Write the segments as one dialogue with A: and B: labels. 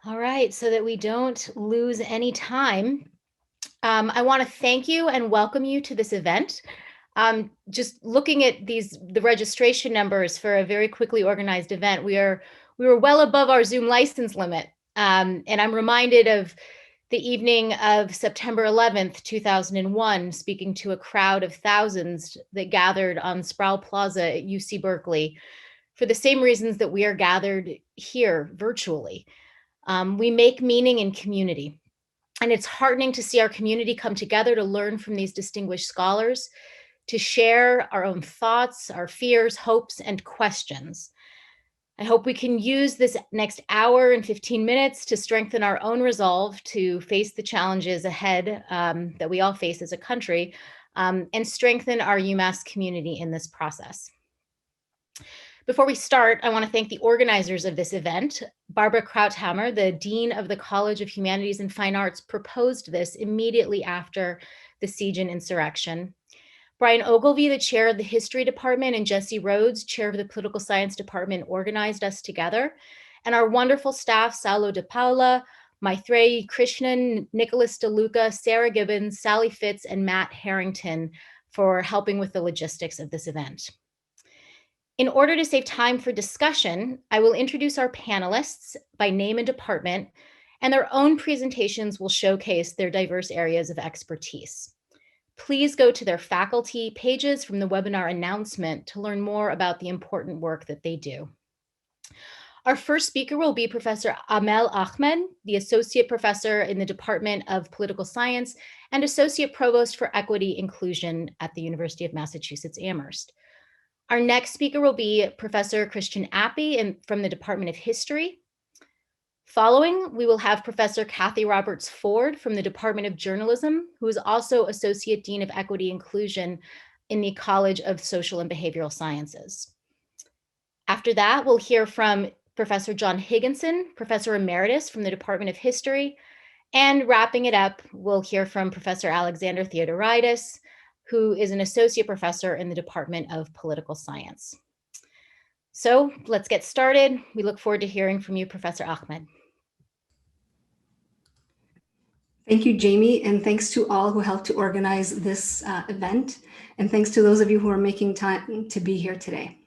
A: All right, so that we don't lose any time, I want to thank you and welcome you to this event. Just looking at the registration numbers for a very quickly organized event, we were well above our Zoom license limit. And I'm reminded of the evening of September 11th, 2001, speaking to a crowd of thousands that gathered on Sproul Plaza at UC Berkeley for the same reasons that we are gathered here virtually. We make meaning in community. And it's heartening to see our community come together to learn from these distinguished scholars, to share our own thoughts, our fears, hopes, and questions. I hope we can use this next hour and 15 minutes to strengthen our own resolve to face the challenges ahead that we all face as a country, and strengthen our UMass community in this process. Before we start, I want to thank the organizers of this event. Barbara Krauthammer, the Dean of the College of Humanities and Fine Arts, proposed this immediately after the siege and insurrection. Brian Ogilvie, the chair of the History Department, and Jesse Rhodes, chair of the Political Science Department, organized us together. And our wonderful staff, Salo De Paula, Maitreyi Krishnan, Nicholas DeLuca, Sarah Gibbons, Sally Fitz, and Matt Harrington for helping with the logistics of this event. In order to save time for discussion, I will introduce our panelists by name and department, and their own presentations will showcase their diverse areas of expertise. Please go to their faculty pages from the webinar announcement to learn more about the important work that they do. Our first speaker will be Professor Amel Ahmed, the Associate Professor in the Department of Political Science and Associate Provost for Equity Inclusion at the University of Massachusetts Amherst. Our next speaker will be Professor Christian Appy from the Department of History. Following, we will have Professor Kathy Roberts Forde from the Department of Journalism, who is also Associate Dean of Equity Inclusion in the College of Social and Behavioral Sciences. After that, we'll hear from Professor John Higginson, Professor Emeritus from the Department of History. And wrapping it up, we'll hear from Professor Alexander Theodoridis, who is an associate professor in the Department of Political Science. So let's get started. We look forward to hearing from you, Professor Ahmed.
B: Thank you, Jamie, and thanks to all who helped to organize this event, and thanks to those of you who are making time to be here today.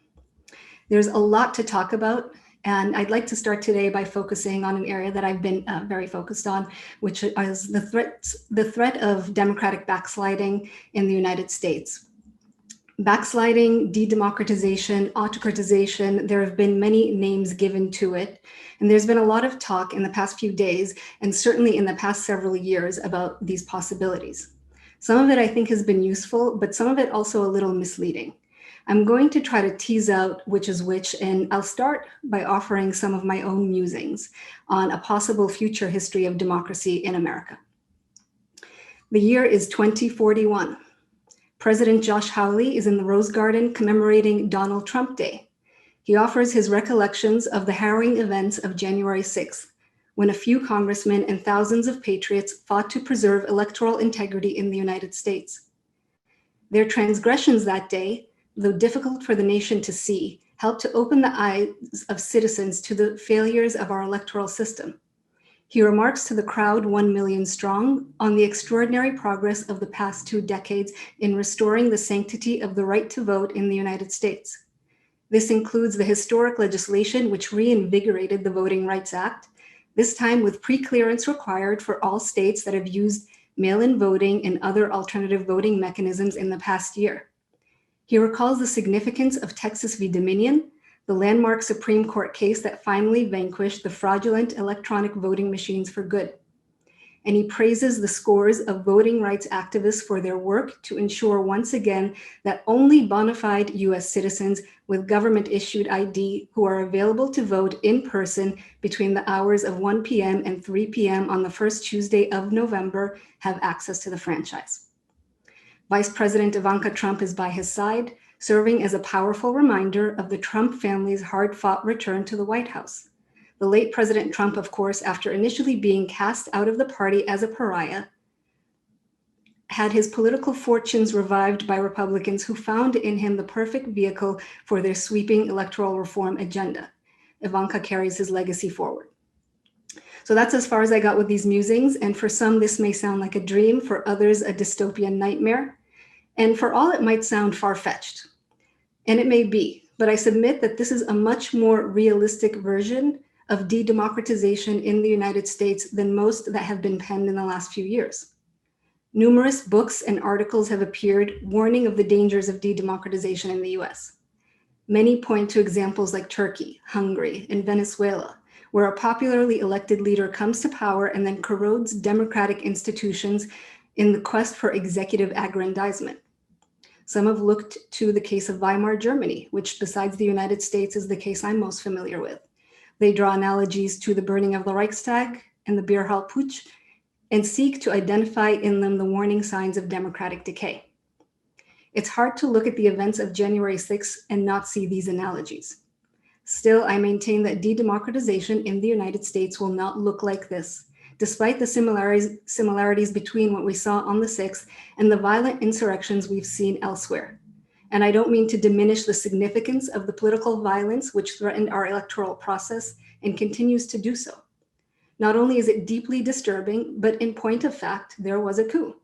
B: There's a lot to talk about, and I'd like to start today by focusing on an area that I've been very focused on, which is the threat of democratic backsliding in the United States. Backsliding, de-democratization, autocratization, there have been many names given to it. And there's been a lot of talk in the past few days, and certainly in the past several years, about these possibilities. Some of it I think has been useful, but some of it also a little misleading. I'm going to try to tease out which is which, and I'll start by offering some of my own musings on a possible future history of democracy in America. The year is 2041. President Josh Hawley is in the Rose Garden commemorating Donald Trump Day. He offers his recollections of the harrowing events of January 6th, when a few congressmen and thousands of patriots fought to preserve electoral integrity in the United States. Their transgressions that day, though difficult for the nation to see, helped to open the eyes of citizens to the failures of our electoral system. He remarks to the crowd 1 million strong on the extraordinary progress of the past 2 decades in restoring the sanctity of the right to vote in the United States. This includes the historic legislation which reinvigorated the Voting Rights Act, this time with pre-clearance required for all states that have used mail-in voting and other alternative voting mechanisms in the past year. He recalls the significance of Texas v. Dominion, the landmark Supreme Court case that finally vanquished the fraudulent electronic voting machines for good. And he praises the scores of voting rights activists for their work to ensure once again that only bona fide US citizens with government-issued ID who are available to vote in person between the hours of 1 p.m. and 3 p.m. on the first Tuesday of November have access to the franchise. Vice President Ivanka Trump is by his side, serving as a powerful reminder of the Trump family's hard-fought return to the White House. The late President Trump, of course, after initially being cast out of the party as a pariah, had his political fortunes revived by Republicans who found in him the perfect vehicle for their sweeping electoral reform agenda. Ivanka carries his legacy forward. So that's as far as I got with these musings. And for some, this may sound like a dream, for others, a dystopian nightmare. And for all, it might sound far-fetched. And it may be, but I submit that this is a much more realistic version of de-democratization in the United States than most that have been penned in the last few years. Numerous books and articles have appeared warning of the dangers of de-democratization in the US. Many point to examples like Turkey, Hungary, and Venezuela, where a popularly elected leader comes to power and then corrodes democratic institutions in the quest for executive aggrandizement. Some have looked to the case of Weimar Germany, which besides the United States is the case I'm most familiar with. They draw analogies to the burning of the Reichstag and the Beer Hall Putsch and seek to identify in them the warning signs of democratic decay. It's hard to look at the events of January 6th and not see these analogies. Still, I maintain that de-democratization in the United States will not look like this, despite the similarities between what we saw on the 6th and the violent insurrections we've seen elsewhere. And I don't mean to diminish the significance of the political violence which threatened our electoral process and continues to do so. Not only is it deeply disturbing, but in point of fact, there was a coup,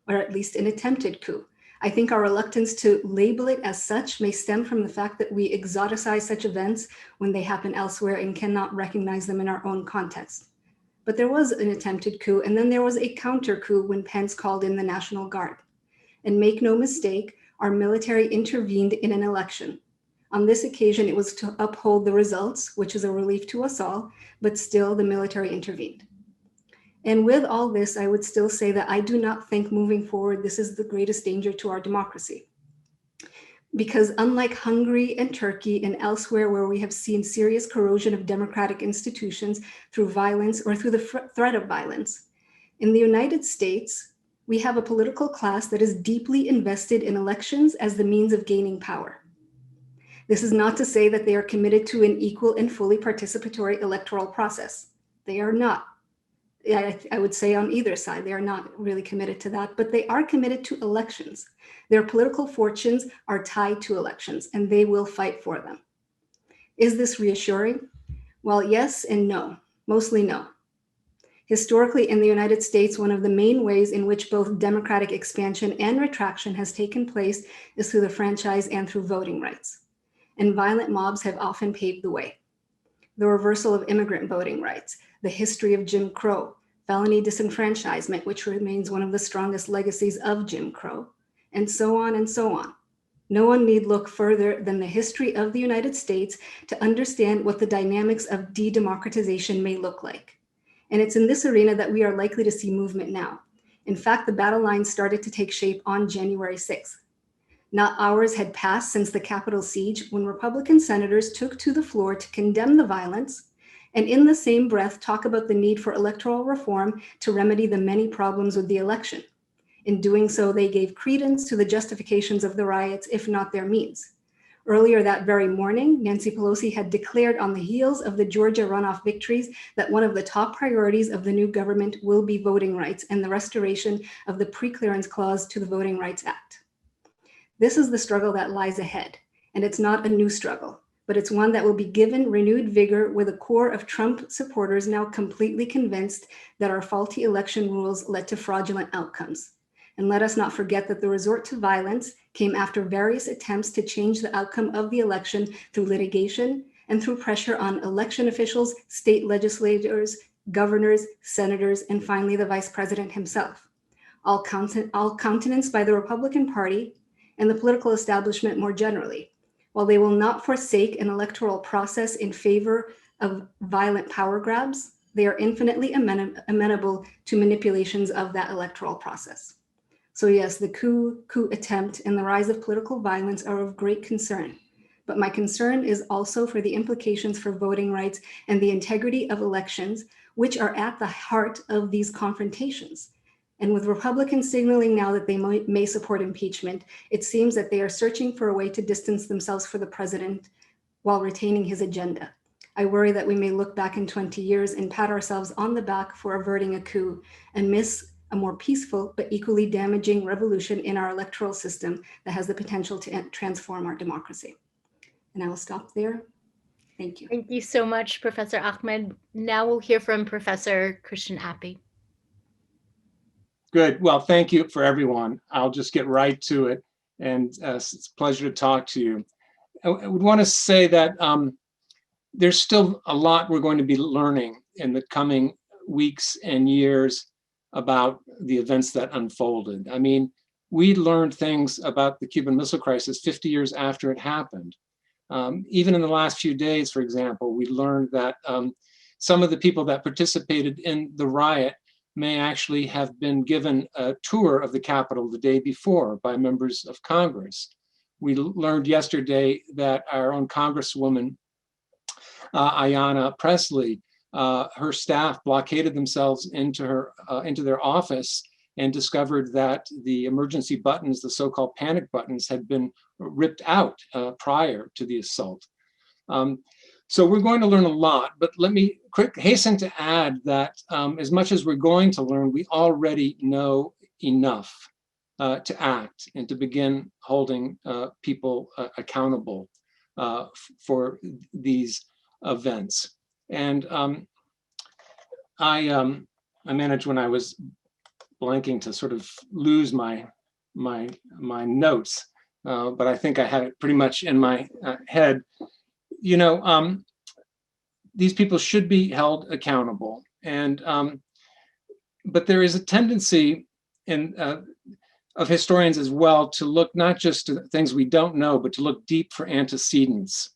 B: or at least an attempted coup. I think our reluctance to label it as such may stem from the fact that we exoticize such events when they happen elsewhere and cannot recognize them in our own context. But there was an attempted coup, and then there was a counter coup when Pence called in the National Guard. And make no mistake, our military intervened in an election. On this occasion, it was to uphold the results, which is a relief to us all, but still the military intervened. And with all this, I would still say that I do not think moving forward, this is the greatest danger to our democracy. Because unlike Hungary and Turkey and elsewhere where we have seen serious corrosion of democratic institutions through violence or through the threat of violence, in the United States, we have a political class that is deeply invested in elections as the means of gaining power. This is not to say that they are committed to an equal and fully participatory electoral process. They are not. I would say on either side, they are not really committed to that, but they are committed to elections. Their political fortunes are tied to elections, and they will fight for them. Is this reassuring? Well, yes and no, mostly no. Historically, in the United States, one of the main ways in which both democratic expansion and retraction has taken place is through the franchise and through voting rights. And violent mobs have often paved the way. The reversal of immigrant voting rights, the history of Jim Crow, felony disenfranchisement, which remains one of the strongest legacies of Jim Crow, and so on and so on. No one need look further than the history of the United States to understand what the dynamics of de-democratization may look like. And it's in this arena that we are likely to see movement now. In fact, the battle lines started to take shape on January 6th. Not hours had passed since the Capitol siege when Republican senators took to the floor to condemn the violence and in the same breath talk about the need for electoral reform to remedy the many problems with the election. In doing so, they gave credence to the justifications of the riots, if not their means. Earlier that very morning, Nancy Pelosi had declared on the heels of the Georgia runoff victories that one of the top priorities of the new government will be voting rights and the restoration of the preclearance clause to the Voting Rights Act. This is the struggle that lies ahead, and it's not a new struggle, but it's one that will be given renewed vigor with a core of Trump supporters now completely convinced that our faulty election rules led to fraudulent outcomes. And let us not forget that the resort to violence came after various attempts to change the outcome of the election through litigation and through pressure on election officials, state legislators, governors, senators, and finally the vice president himself, all countenanced by the Republican Party and the political establishment more generally. While they will not forsake an electoral process in favor of violent power grabs, they are infinitely amenable to manipulations of that electoral process. So yes, the coup attempt and the rise of political violence are of great concern. But my concern is also for the implications for voting rights and the integrity of elections, which are at the heart of these confrontations. And with Republicans signaling now that they may support impeachment, it seems that they are searching for a way to distance themselves from the president while retaining his agenda. I worry that we may look back in 20 years and pat ourselves on the back for averting a coup and miss a more peaceful but equally damaging revolution in our electoral system that has the potential to transform our democracy. And I will stop there. Thank you.
A: Thank you so much, Professor Ahmed. Now we'll hear from Professor Christian Appy.
C: Good. Well, thank you for everyone. I'll just get right to it. And it's a pleasure to talk to you. I would want to say that there's still a lot we're going to be learning in the coming weeks and years about the events that unfolded. I mean, we learned things about the Cuban Missile Crisis 50 years after it happened. Even in the last few days, for example, we learned that some of the people that participated in the riot may actually have been given a tour of the Capitol the day before by members of Congress. We learned yesterday that our own Congresswoman, Ayanna Pressley, her staff blockaded themselves into their office and discovered that the emergency buttons, the so-called panic buttons, had been ripped out prior to the assault. So we're going to learn a lot, but let me hasten to add that as much as we're going to learn, we already know enough to act and to begin holding people accountable for these events. And I managed, when I was blanking, to sort of lose my notes, but I think I had it pretty much in my head. You know, these people should be held accountable, and but there is a tendency in of historians as well to look not just to things we don't know, but to look deep for antecedents,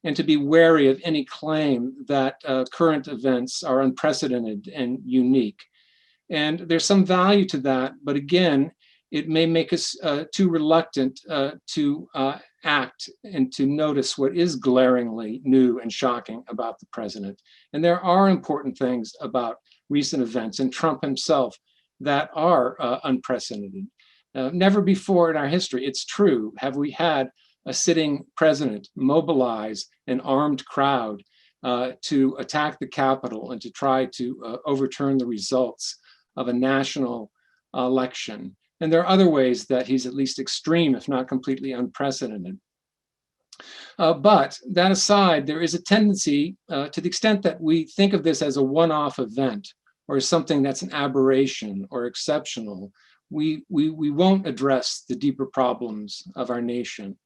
C: and to be wary of any claim that current events are unprecedented and unique. And there's some value to that, but again, it may make us too reluctant to act and to notice what is glaringly new and shocking about the president. And there are important things about recent events and Trump himself that are unprecedented. Never before in our history, it's true, have we had a sitting president mobilize an armed crowd to attack the Capitol and to try to overturn the results of a national election. And there are other ways that he's at least extreme, if not completely unprecedented. But that aside, there is a tendency, to the extent that we think of this as a one-off event or something that's an aberration or exceptional, we won't address the deeper problems of our nation.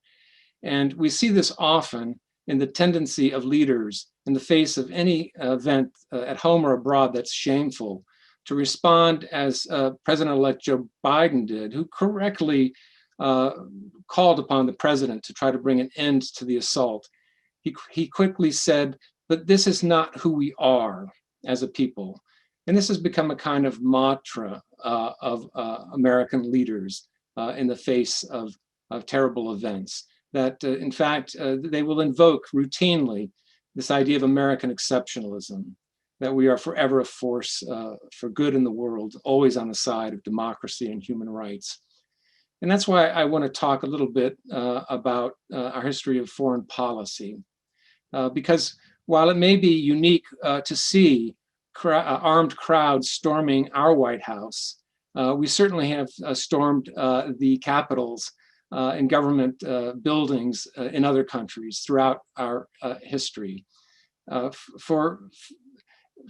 C: And we see this often in the tendency of leaders in the face of any event at home or abroad that's shameful to respond as President-elect Joe Biden did, who correctly called upon the president to try to bring an end to the assault. He quickly said, but this is not who we are as a people. And this has become a kind of mantra of American leaders in the face of terrible events, that in fact, they will invoke routinely this idea of American exceptionalism, that we are forever a force for good in the world, always on the side of democracy and human rights. And that's why I want to talk a little bit about our history of foreign policy. Because while it may be unique to see armed crowds storming our White House, we certainly have stormed the capitals and government buildings in other countries throughout our history.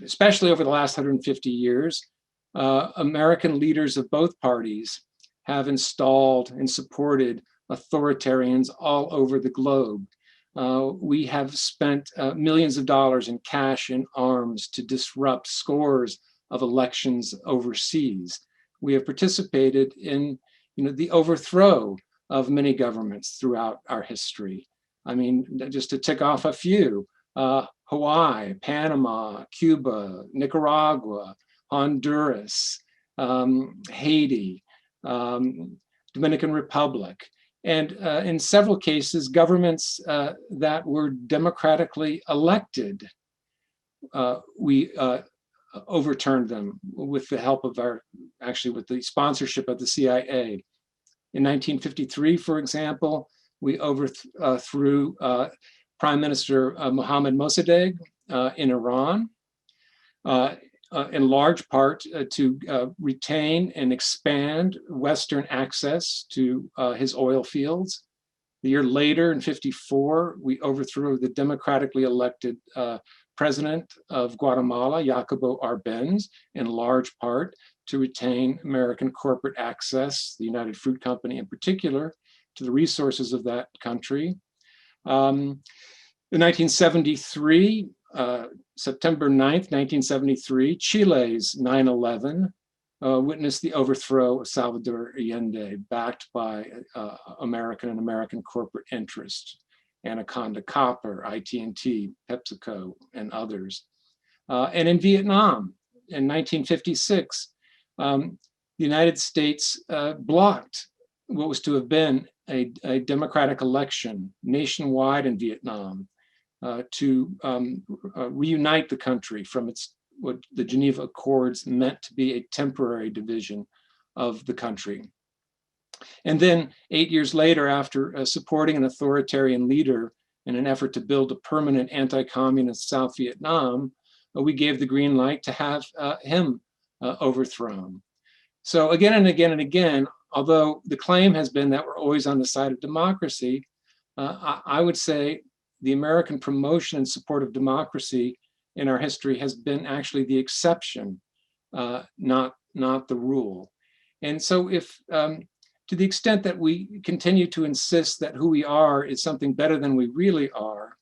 C: Especially over the last 150 years, American leaders of both parties have installed and supported authoritarians all over the globe. We have spent millions of dollars in cash and arms to disrupt scores of elections overseas. We have participated in the overthrow of many governments throughout our history. I mean, just to tick off a few, Hawaii, Panama, Cuba, Nicaragua, Honduras, Haiti, Dominican Republic, and in several cases, governments that were democratically elected, we overturned them with the help of with the sponsorship of the CIA. In 1953, for example, we overthrew Prime Minister Mohammad Mossadegh in Iran, in large part to retain and expand Western access to his oil fields. The year later, in 54, we overthrew the democratically elected president of Guatemala, Jacobo Arbenz, in large part to retain American corporate access, the United Fruit Company in particular, to the resources of that country. In 1973, September 9th, 1973, Chile's 9/11 witnessed the overthrow of Salvador Allende, backed by American and American corporate interests, Anaconda Copper, IT&T, PepsiCo, and others. And in Vietnam, in 1956, the United States blocked what was to have been a democratic election nationwide in Vietnam to reunite the country from what the Geneva Accords meant to be a temporary division of the country. And then 8 years later, after supporting an authoritarian leader in an effort to build a permanent anti-communist South Vietnam, we gave the green light to have him overthrown. So again and again and again, although the claim has been that we're always on the side of democracy, I would say the American promotion and support of democracy in our history has been actually the exception, not the rule. And so if, to the extent that we continue to insist that who we are is something better than we really are,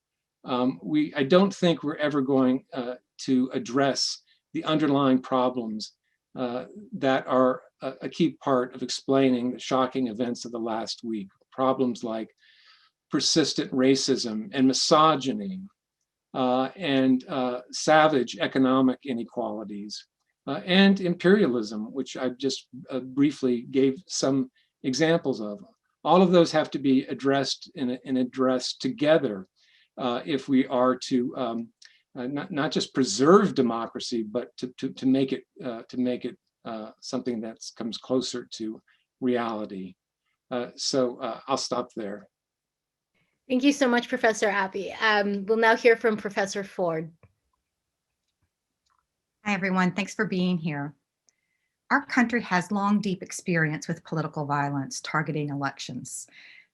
C: I don't think we're ever going to address the underlying problems that are a key part of explaining the shocking events of the last week. Problems like persistent racism and misogyny, and savage economic inequalities, and imperialism, which I just briefly gave some examples of. All of those have to be addressed and addressed together if we are to not just preserve democracy, but to make it something that comes closer to reality. So I'll stop there.
A: Thank you so much, Professor Appy. We'll now hear from Professor Forde.
D: Hi, everyone. Thanks for being here. Our country has long, deep experience with political violence targeting elections.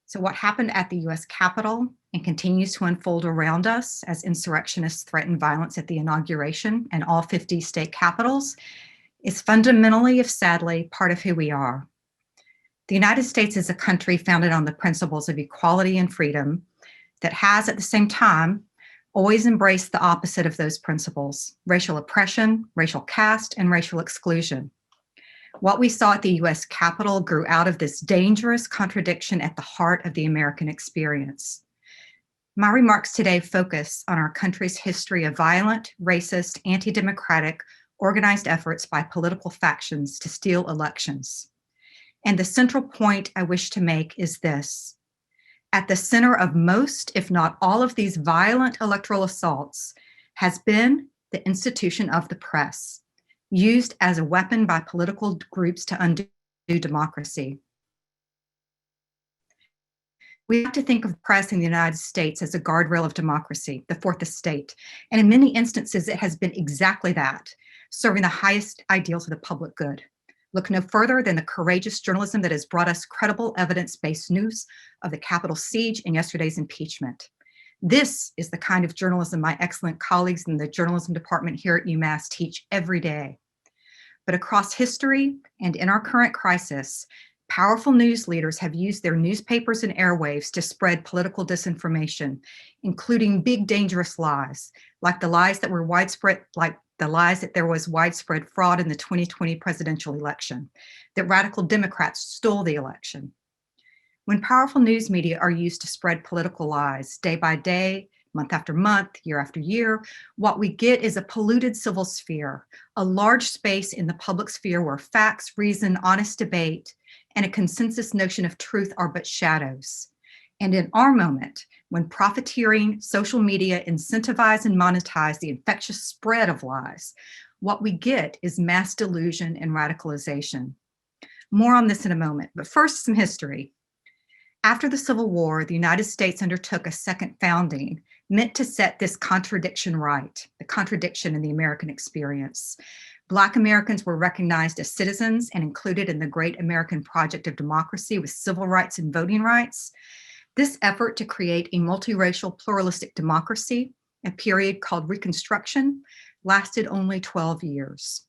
D: So what happened at the US Capitol and continues to unfold around us as insurrectionists threaten violence at the inauguration and all 50 state capitals is fundamentally, if sadly, part of who we are. The United States is a country founded on the principles of equality and freedom that has, at the same time, always embraced the opposite of those principles: racial oppression, racial caste, and racial exclusion. What we saw at the US Capitol grew out of this dangerous contradiction at the heart of the American experience. My remarks today focus on our country's history of violent, racist, anti-democratic, organized efforts by political factions to steal elections. And the central point I wish to make is this: at the center of most, if not all, of these violent electoral assaults has been the institution of the press, used as a weapon by political groups to undo democracy. We have to think of the press in the United States as a guardrail of democracy, the fourth estate. And in many instances, it has been exactly that, serving the highest ideals of the public good. Look no further than the courageous journalism that has brought us credible evidence-based news of the Capitol siege and yesterday's impeachment. This is the kind of journalism my excellent colleagues in the journalism department here at UMass teach every day. But across history and in our current crisis, powerful news leaders have used their newspapers and airwaves to spread political disinformation, including big, dangerous lies, like the lies that there was widespread fraud in the 2020 presidential election, that radical Democrats stole the election. When powerful news media are used to spread political lies day by day, month after month, year after year, what we get is a polluted civil sphere, a large space in the public sphere where facts, reason, honest debate, and a consensus notion of truth are but shadows. And in our moment, when profiteering social media incentivize and monetize the infectious spread of lies, what we get is mass delusion and radicalization. More on this in a moment, but first, some history. After the Civil War, the United States undertook a second founding meant to set this contradiction right, the contradiction in the American experience. Black Americans were recognized as citizens and included in the great American project of democracy with civil rights and voting rights. This effort to create a multiracial pluralistic democracy, a period called Reconstruction, lasted only 12 years.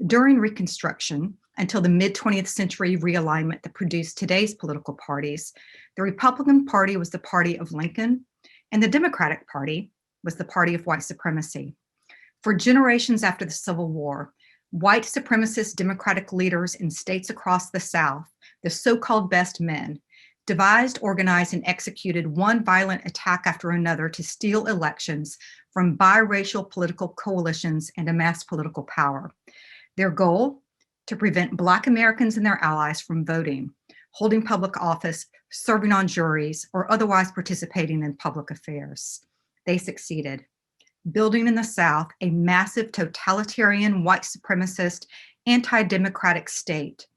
D: During Reconstruction, until the mid-20th century realignment that produced today's political parties, the Republican Party was the party of Lincoln, and the Democratic Party was the party of white supremacy. For generations after the Civil War, white supremacist Democratic leaders in states across the South, the so-called best men, devised, organized, and executed one violent attack after another to steal elections from biracial political coalitions and amass political power. Their goal? To prevent Black Americans and their allies from voting, holding public office, serving on juries, or otherwise participating in public affairs. They succeeded, building in the South a massive totalitarian, white supremacist, anti-democratic state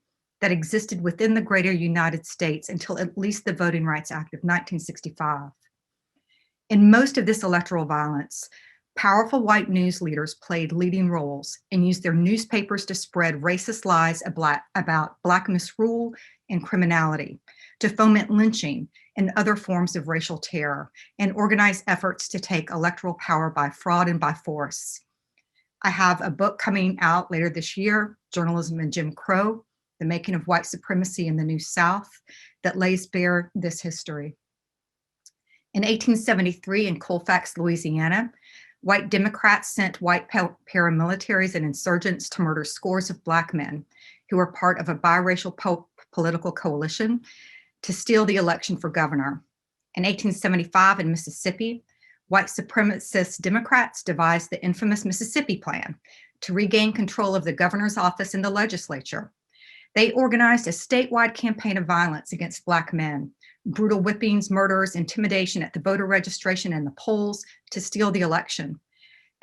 D: that existed within the greater United States until at least the Voting Rights Act of 1965. In most of this electoral violence, powerful white news leaders played leading roles and used their newspapers to spread racist lies about Black misrule and criminality, to foment lynching and other forms of racial terror, and organize efforts to take electoral power by fraud and by force. I have a book coming out later this year, Journalism and Jim Crow, The Making of White Supremacy in the New South, that lays bare this history. In 1873 in Colfax, Louisiana, white Democrats sent white paramilitaries and insurgents to murder scores of Black men who were part of a biracial political coalition to steal the election for governor. In 1875 in Mississippi, white supremacist Democrats devised the infamous Mississippi Plan to regain control of the governor's office and the legislature. They organized a statewide campaign of violence against Black men, brutal whippings, murders, intimidation at the voter registration and the polls to steal the election.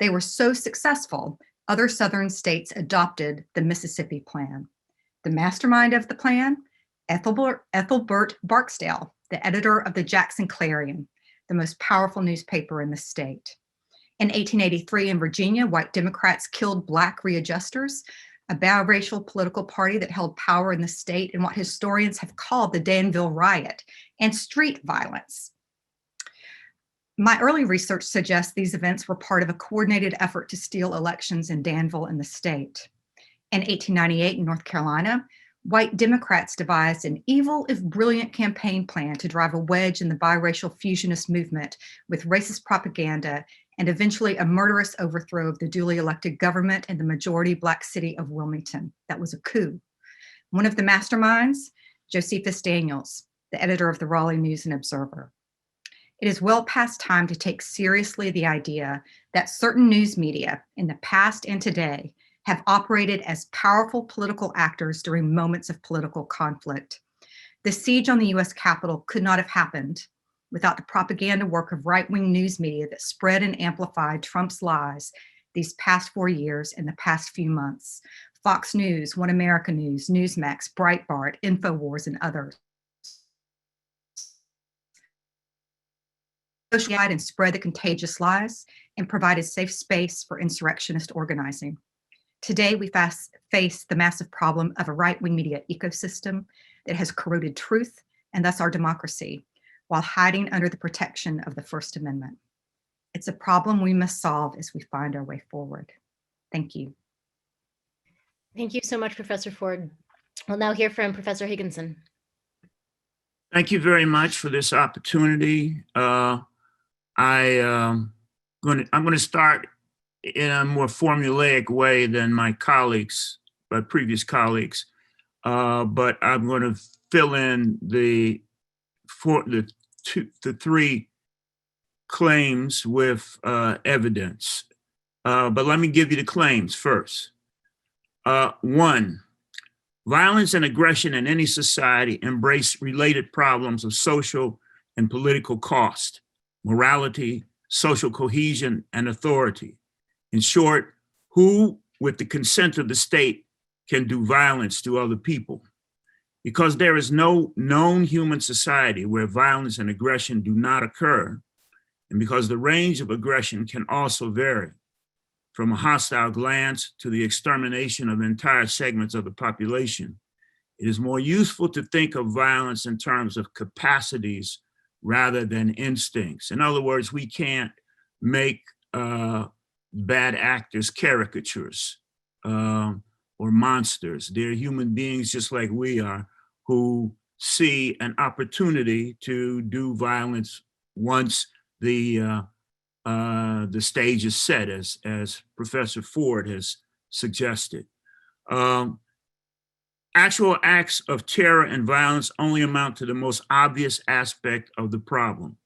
D: They were so successful, other Southern states adopted the Mississippi Plan. The mastermind of the plan, Ethelbert Barksdale, the editor of the Jackson Clarion, the most powerful newspaper in the state. In 1883 in Virginia, white Democrats killed Black readjusters, a biracial political party that held power in the state in what historians have called the Danville Riot and street violence. My early research suggests these events were part of a coordinated effort to steal elections in Danville and the state. In 1898 in North Carolina, white Democrats devised an evil if brilliant campaign plan to drive a wedge in the biracial fusionist movement with racist propaganda and eventually a murderous overthrow of the duly elected government in the majority Black city of Wilmington. That was a coup. One of the masterminds, Josephus Daniels, the editor of the Raleigh News and Observer. It is well past time to take seriously the idea that certain news media in the past and today have operated as powerful political actors during moments of political conflict. The siege on the US Capitol could not have happened without the propaganda work of right-wing news media that spread and amplified Trump's lies these past 4 years and the past few months. Fox News, One America News, Newsmax, Breitbart, InfoWars, and others. Socialized and spread the contagious lies and provided safe space for insurrectionist organizing. Today, we face the massive problem of a right-wing media ecosystem that has corroded truth and thus our democracy, while hiding under the protection of the First Amendment. It's a problem we must solve as we find our way forward. Thank you.
A: Thank you so much, Professor Forde. We'll now hear from Professor Higginson.
E: Thank you very much for this opportunity. I'm going to start in a more formulaic way than my previous colleagues, but I'm going to fill in the three claims with evidence. But let me give you the claims first. 1, violence and aggression in any society embrace related problems of social and political cost, morality, social cohesion, and authority. In short, who, with the consent of the state, can do violence to other people? Because there is no known human society where violence and aggression do not occur, and because the range of aggression can also vary, from a hostile glance to the extermination of entire segments of the population, it is more useful to think of violence in terms of capacities rather than instincts. In other words, we can't make bad actors caricatures or monsters. They're human beings just like we are, who see an opportunity to do violence once the stage is set, as Professor Forde has suggested. Actual acts of terror and violence only amount to the most obvious aspect of the problem.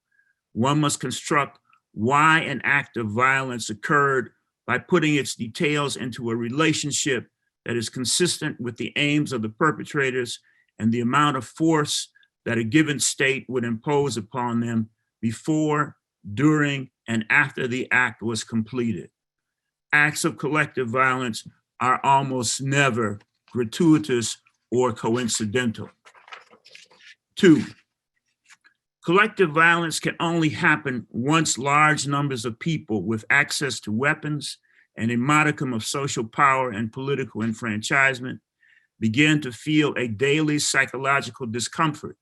E: One must construct why an act of violence occurred by putting its details into a relationship that is consistent with the aims of the perpetrators and the amount of force that a given state would impose upon them before, during, and after the act was completed. Acts of collective violence are almost never gratuitous or coincidental. 2, collective violence can only happen once large numbers of people with access to weapons and a modicum of social power and political enfranchisement begin to feel a daily psychological discomfort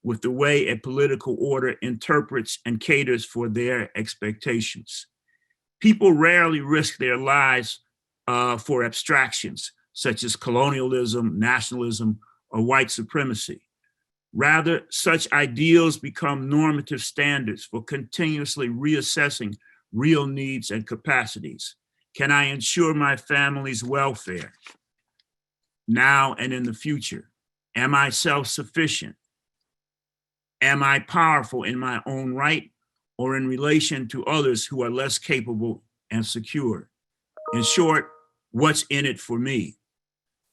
E: with the way a political order interprets and caters for their expectations. People rarely risk their lives for abstractions such as colonialism, nationalism, or white supremacy. Rather, such ideals become normative standards for continuously reassessing real needs and capacities. Can I ensure my family's welfare now and in the future? Am I self-sufficient? Am I powerful in my own right or in relation to others who are less capable and secure? In short, what's in it for me?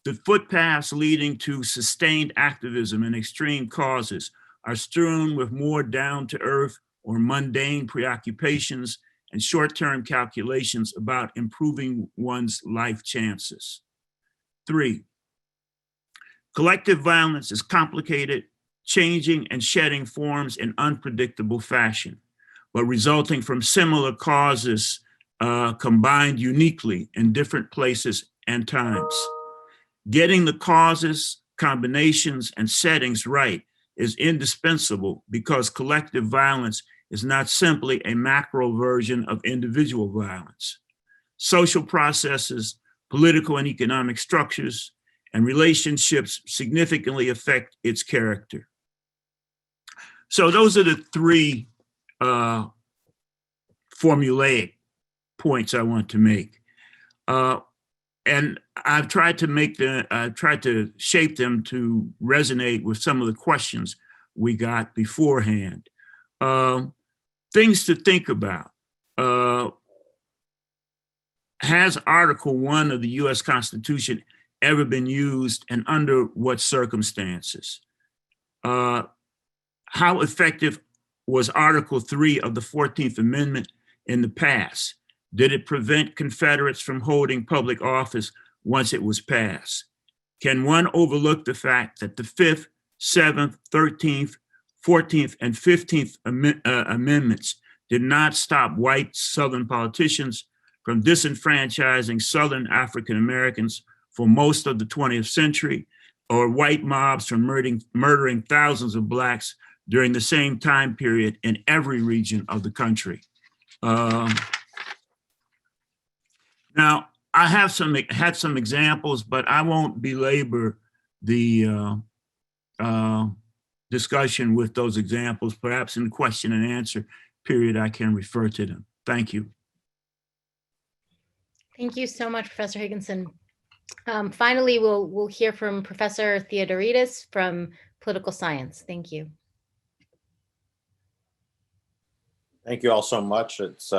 E: The footpaths leading to sustained activism and extreme causes are strewn with more down-to-earth or mundane preoccupations and short-term calculations about improving one's life chances. 3, collective violence is complicated, changing and shedding forms in unpredictable fashion, but resulting from similar causes combined uniquely in different places and times. Getting the causes, combinations, and settings right is indispensable because collective violence is not simply a macro version of individual violence. Social processes, political and economic structures, and relationships significantly affect its character. So those are the 3 formulaic points I want to make. And I've tried to shape them to resonate with some of the questions we got beforehand. Things to think about. Has Article 1 of the US Constitution ever been used, and under what circumstances? How effective was Article 3 of the 14th Amendment in the past? Did it prevent Confederates from holding public office once it was passed? Can one overlook the fact that the 5th, 7th, 13th, 14th, and 15th amendments did not stop white Southern politicians from disenfranchising Southern African Americans for most of the 20th century, or white mobs from murdering thousands of Blacks during the same time period in every region of the country? Now, I have had some examples, but I won't belabor the discussion with those examples. Perhaps in the question and answer period, I can refer to them. Thank you.
A: Thank you so much, Professor Higginson. Finally, we'll hear from Professor Theodoridis from political science. Thank you.
F: Thank you all so much. It's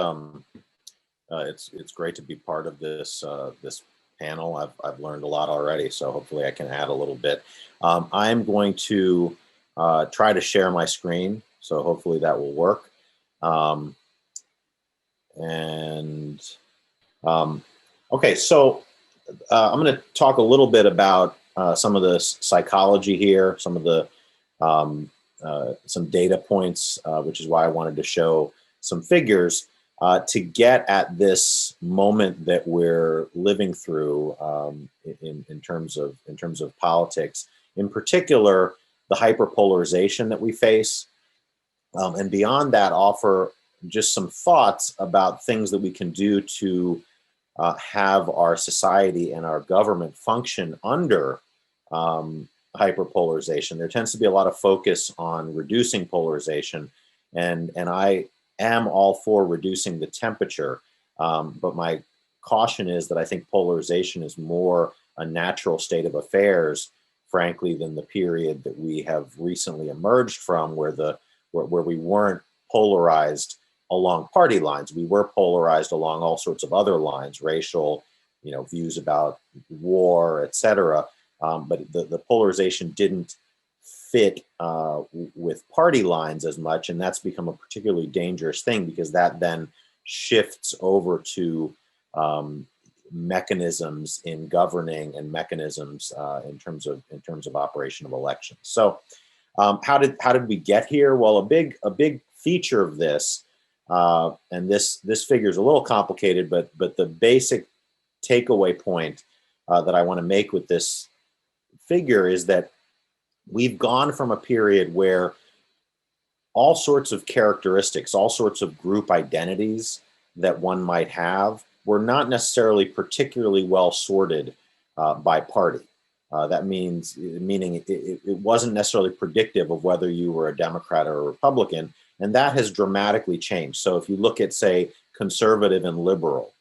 F: great to be part of this this panel. I've learned a lot already, so hopefully I can add a little bit. I'm going to try to share my screen, so hopefully that will work. Okay, so I'm going to talk a little bit about some of the psychology here, some of the some data points, which is why I wanted to show some figures to get at this moment that we're living through in terms of politics. In particular, the hyperpolarization that we face, and beyond that, offer just some thoughts about things that we can do to have our society and our government function under hyperpolarization. There tends to be a lot of focus on reducing polarization, and I am all for reducing the temperature, but my caution is that I think polarization is more a natural state of affairs, frankly, than the period that we have recently emerged from, where we weren't polarized along party lines. We were polarized along all sorts of other lines, racial, views about war, etc. But the polarization didn't fit with party lines as much, and that's become a particularly dangerous thing, because that then shifts over to mechanisms in governing and mechanisms in terms of operation of elections. So, how did we get here? Well, a big feature of this, and this figure is a little complicated, but the basic takeaway point that I want to make with this figure is that we've gone from a period where all sorts of characteristics, all sorts of group identities that one might have were not necessarily particularly well sorted by party. That meaning it wasn't necessarily predictive of whether you were a Democrat or a Republican, and that has dramatically changed. So if you look at, say, conservative and liberal,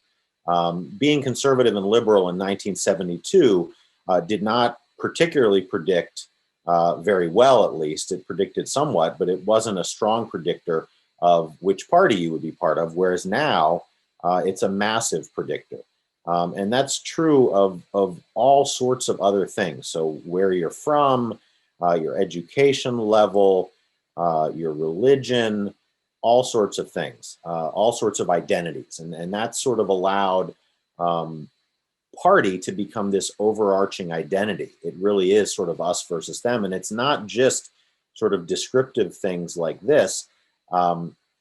F: being conservative and liberal in 1972 did not particularly predict very well, at least. It predicted somewhat, but it wasn't a strong predictor of which party you would be part of, whereas now it's a massive predictor. And that's true of all sorts of other things. So where you're from, your education level, your religion, all sorts of things, all sorts of identities. And that's sort of allowed party to become this overarching identity. It really is sort of us versus them. And it's not just sort of descriptive things like this.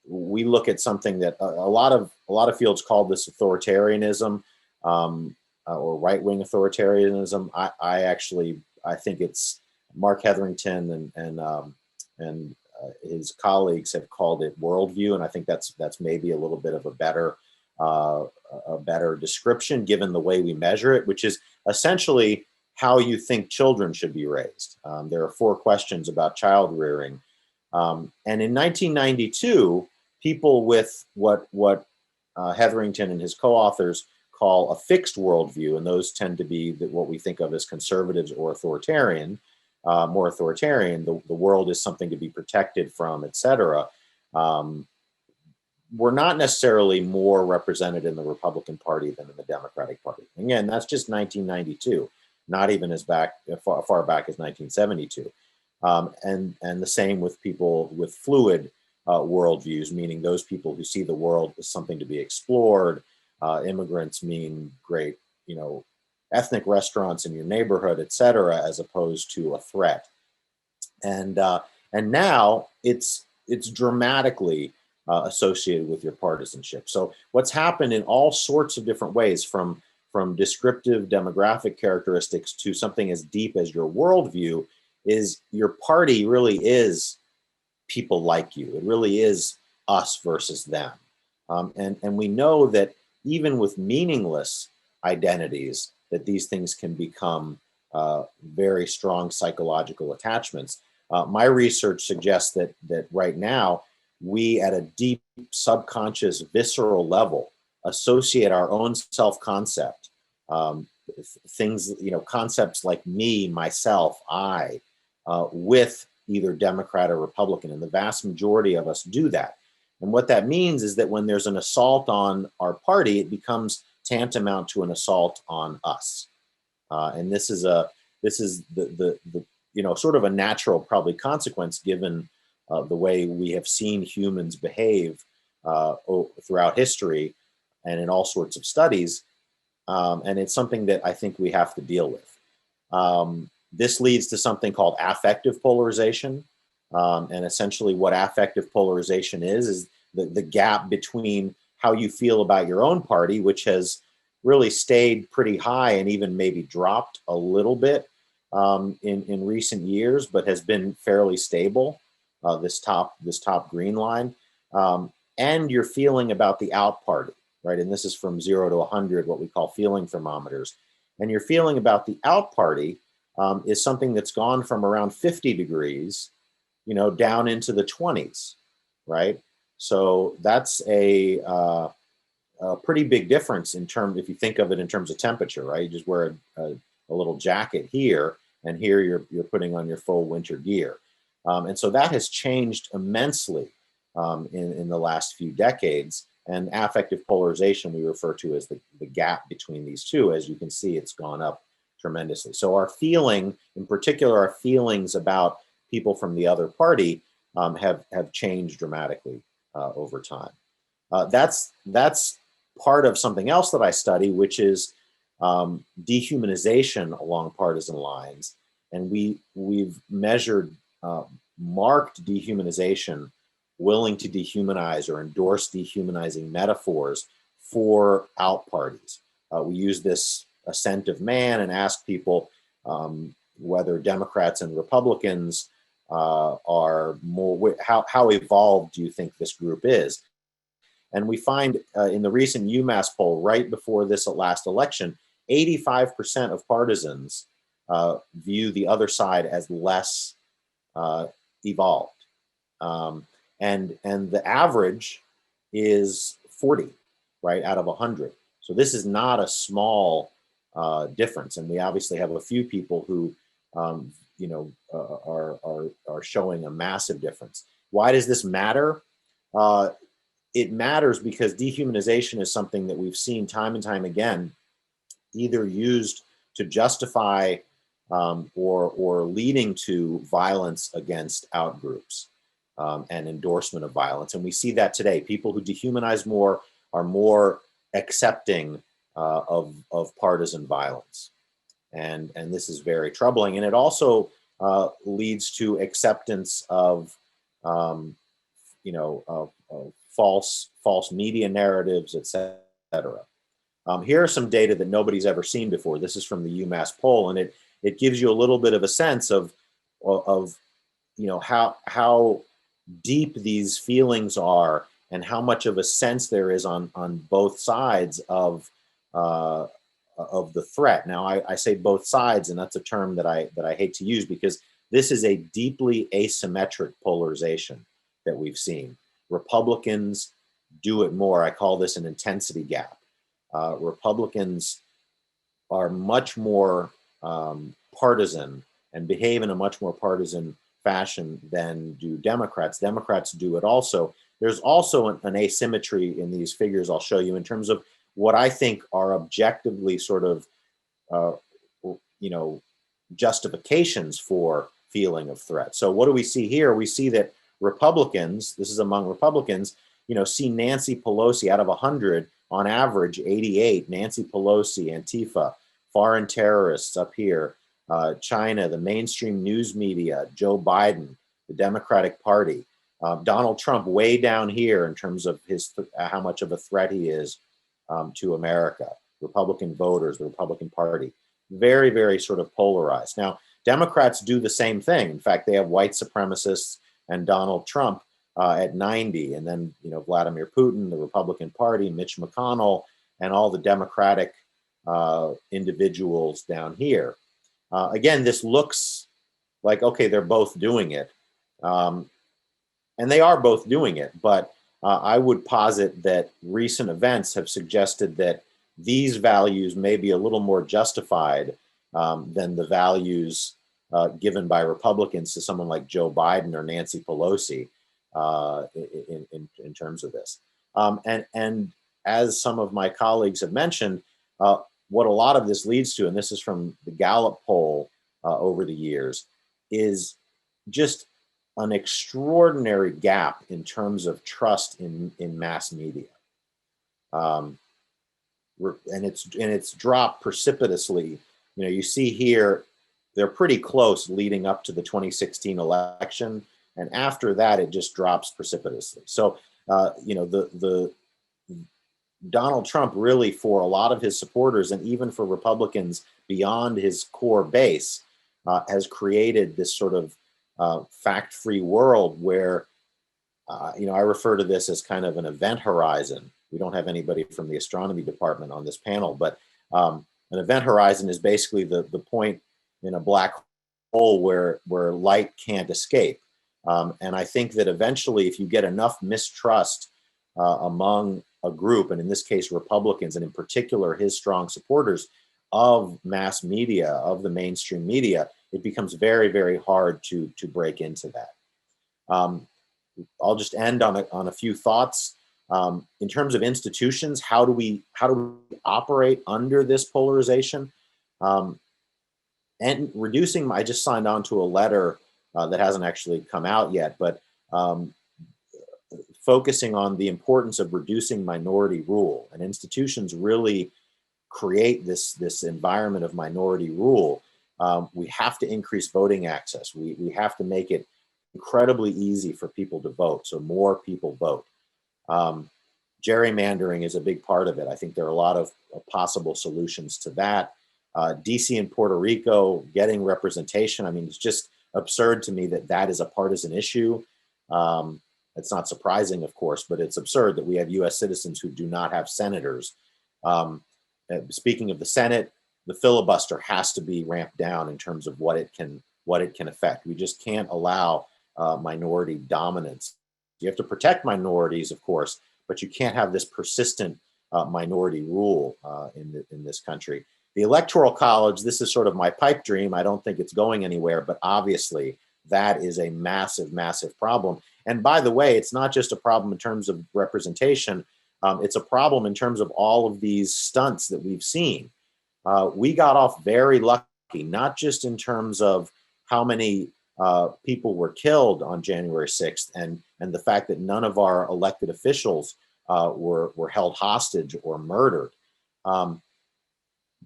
F: We look at something that a lot of fields call this authoritarianism, or right-wing authoritarianism. I think it's Mark Hetherington and his colleagues have called it worldview, and I think that's maybe a little bit of a better description given the way we measure it, which is essentially how you think children should be raised. There are 4 questions about child rearing, and in 1992, people with what Hetherington and his co-authors call a fixed worldview, and those tend to be what we think of as conservatives or authoritarian, more authoritarian. The world is something to be protected from, etc. Were not necessarily more represented in the Republican Party than in the Democratic Party. Again, that's just 1992, not even as far back as 1972. And the same with people with fluid worldviews, meaning those people who see the world as something to be explored. Immigrants mean great, ethnic restaurants in your neighborhood, et cetera, as opposed to a threat. And now it's dramatically associated with your partisanship. So what's happened in all sorts of different ways, from descriptive demographic characteristics to something as deep as your worldview, is your party really is people like you. It really is us versus them. And we know that even with meaningless identities, that these things can become very strong psychological attachments. My research suggests that right now, we at a deep subconscious visceral level associate our own self-concept, things, concepts like me, myself, I, with either Democrat or Republican. And the vast majority of us do that. And what that means is that when there's an assault on our party, it becomes tantamount to an assault on us. And this is the sort of a natural probably consequence given the way we have seen humans behave throughout history and in all sorts of studies. And it's something that I think we have to deal with. This leads to something called affective polarization. And essentially what affective polarization is the gap between how you feel about your own party, which has really stayed pretty high and even maybe dropped a little bit in recent years, but has been fairly stable. this top green line, and your feeling about the out party, right? And this is from 0 to 100, what we call feeling thermometers. And your feeling about the out party is something that's gone from around 50 degrees, down into the 20s, right? So that's a pretty big difference if you think of it in terms of temperature, right? You just wear a little jacket here, and here you're putting on your full winter gear. And so that has changed immensely in the last few decades. And affective polarization we refer to as the gap between these two. As you can see, it's gone up tremendously. So our feeling, in particular, our feelings about people from the other party have changed dramatically over time. That's part of something else that I study, which is dehumanization along partisan lines. And we've measured marked dehumanization, willing to dehumanize or endorse dehumanizing metaphors for out parties. We use this ascent of man and ask people whether Democrats and Republicans are more, how evolved do you think this group is? And we find in the recent UMass poll, right before this last election, 85% of partisans view the other side as less evolved. And the average is 40, right, out of 100. So this is not a small difference. And we obviously have a few people who, are showing a massive difference. Why does this matter? It matters because dehumanization is something that we've seen time and time again, either used to justify or leading to violence against outgroups and endorsement of violence. And we see that today. People who dehumanize more are more accepting of partisan violence. And this is very troubling. And it also leads to acceptance of, false media narratives, et cetera. Here are some data that nobody's ever seen before. This is from the UMass poll, and it gives you a little bit of a sense of how deep these feelings are and how much of a sense there is on both sides of the threat. Now, I say both sides, and that's a term that I hate to use because this is a deeply asymmetric polarization that we've seen. Republicans do it more. I call this an intensity gap. Republicans are much more partisan and behave in a much more partisan fashion than do Democrats. Democrats do it also. There's also an asymmetry in these figures I'll show you in terms of what I think are objectively sort of, justifications for feeling of threat. So what do we see here? We see that Republicans, this is among Republicans, see Nancy Pelosi out of 100, on average 88, Nancy Pelosi, Antifa, foreign terrorists up here, China, the mainstream news media, Joe Biden, the Democratic Party, Donald Trump way down here in terms of how much of a threat he is to America, Republican voters, the Republican Party, very, very sort of polarized. Now, Democrats do the same thing. In fact, they have white supremacists and Donald Trump at 90, and then Vladimir Putin, the Republican Party, Mitch McConnell, and all the Democratic individuals down here. Again, this looks like, okay, they're both doing it. And they are both doing it, but I would posit that recent events have suggested that these values may be a little more justified than the values given by Republicans to someone like Joe Biden or Nancy Pelosi in terms of this. And as some of my colleagues have mentioned, what a lot of this leads to, and this is from the Gallup poll over the years, is just an extraordinary gap in terms of trust in mass media. And it's dropped precipitously. You see here, they're pretty close leading up to the 2016 election. And after that, it just drops precipitously. So, the Donald Trump really, for a lot of his supporters and even for Republicans beyond his core base, has created this sort of fact-free world where, I refer to this as kind of an event horizon. We don't have anybody from the astronomy department on this panel, but an event horizon is basically the point in a black hole where light can't escape. And I think that eventually, if you get enough mistrust among a group, and in this case, Republicans, and in particular, his strong supporters of mass media, of the mainstream media, it becomes very, very hard to break into that. I'll just end on a few thoughts. In terms of institutions, how do we operate under this polarization? And reducing, I just signed on to a letter that hasn't actually come out yet, but focusing on the importance of reducing minority rule. And institutions really create this environment of minority rule. We have to increase voting access. We have to make it incredibly easy for people to vote, so more people vote. Gerrymandering is a big part of it. I think there are a lot of possible solutions to that. DC and Puerto Rico getting representation. I mean, it's just absurd to me that that is a partisan issue. It's not surprising, of course, but it's absurd that we have US citizens who do not have senators. Speaking of the Senate, the filibuster has to be ramped down in terms of what it can affect. We just can't allow minority dominance. You have to protect minorities, of course, but you can't have this persistent minority rule in this country. The Electoral College, this is sort of my pipe dream. I don't think it's going anywhere, but obviously that is a massive, massive problem. And by the way, it's not just a problem in terms of representation. It's a problem in terms of all of these stunts that we've seen. We got off very lucky, not just in terms of how many people were killed on January 6th and the fact that none of our elected officials were held hostage or murdered.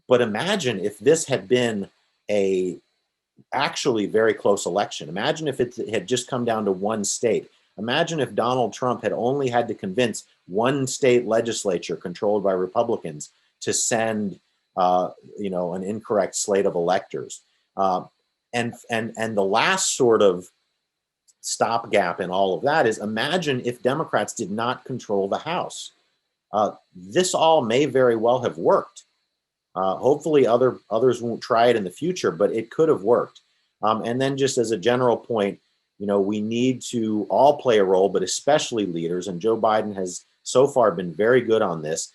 F: But imagine if this had been a actually very close election. Imagine if it had just come down to one state. Imagine if Donald Trump had only had to convince one state legislature controlled by Republicans to send an incorrect slate of electors. And the last sort of stopgap in all of that is, imagine if Democrats did not control the House. This all may very well have worked. Hopefully others won't try it in the future, but it could have worked. And then just as a general point, we need to all play a role, but especially leaders. And Joe Biden has so far been very good on this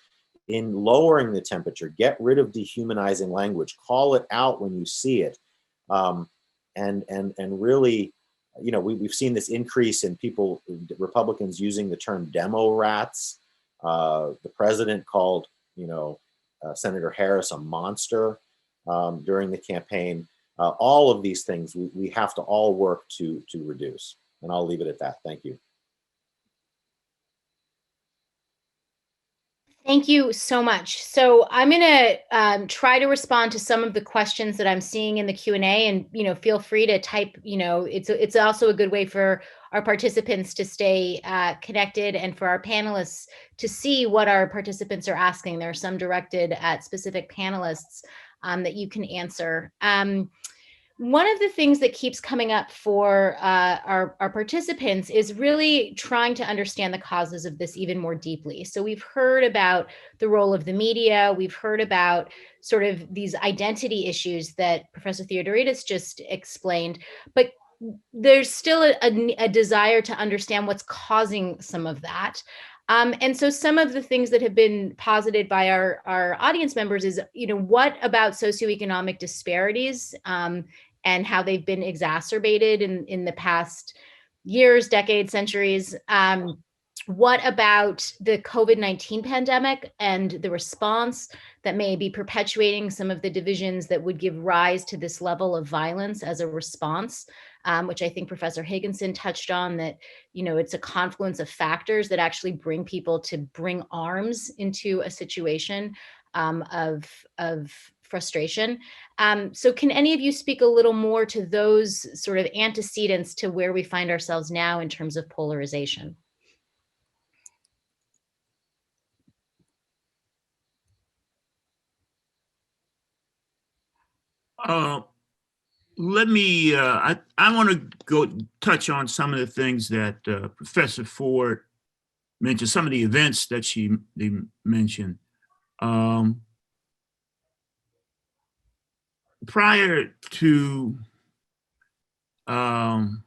F: in lowering the temperature. Get rid of dehumanizing language. Call it out when you see it. And really, we've seen this increase in Republicans using the term demo rats. The president called, Senator Harris a monster during the campaign. All of these things we have to all work to reduce. And I'll leave it at that. Thank you.
A: Thank you so much. So I'm going to try to respond to some of the questions that I'm seeing in the Q&A, and feel free to type. It's also a good way for our participants to stay connected, and for our panelists to see what our participants are asking. There are some directed at specific panelists that you can answer. One of the things that keeps coming up for our participants is really trying to understand the causes of this even more deeply. So we've heard about the role of the media. We've heard about sort of these identity issues that Professor Theodoridis just explained, but there's still a desire to understand what's causing some of that. And so some of the things that have been posited by our audience members is, what about socioeconomic disparities and how they've been exacerbated in the past years, decades, centuries? What about the COVID-19 pandemic and the response that may be perpetuating some of the divisions that would give rise to this level of violence as a response, which I think Professor Higginson touched on, that, it's a confluence of factors that actually bring people to bring arms into a situation of frustration. So can any of you speak a little more to those sort of antecedents to where we find ourselves now in terms of polarization?
E: let me, I want to go touch on some of the things that Professor Forde mentioned, some of the events that they mentioned. Prior to Gunnar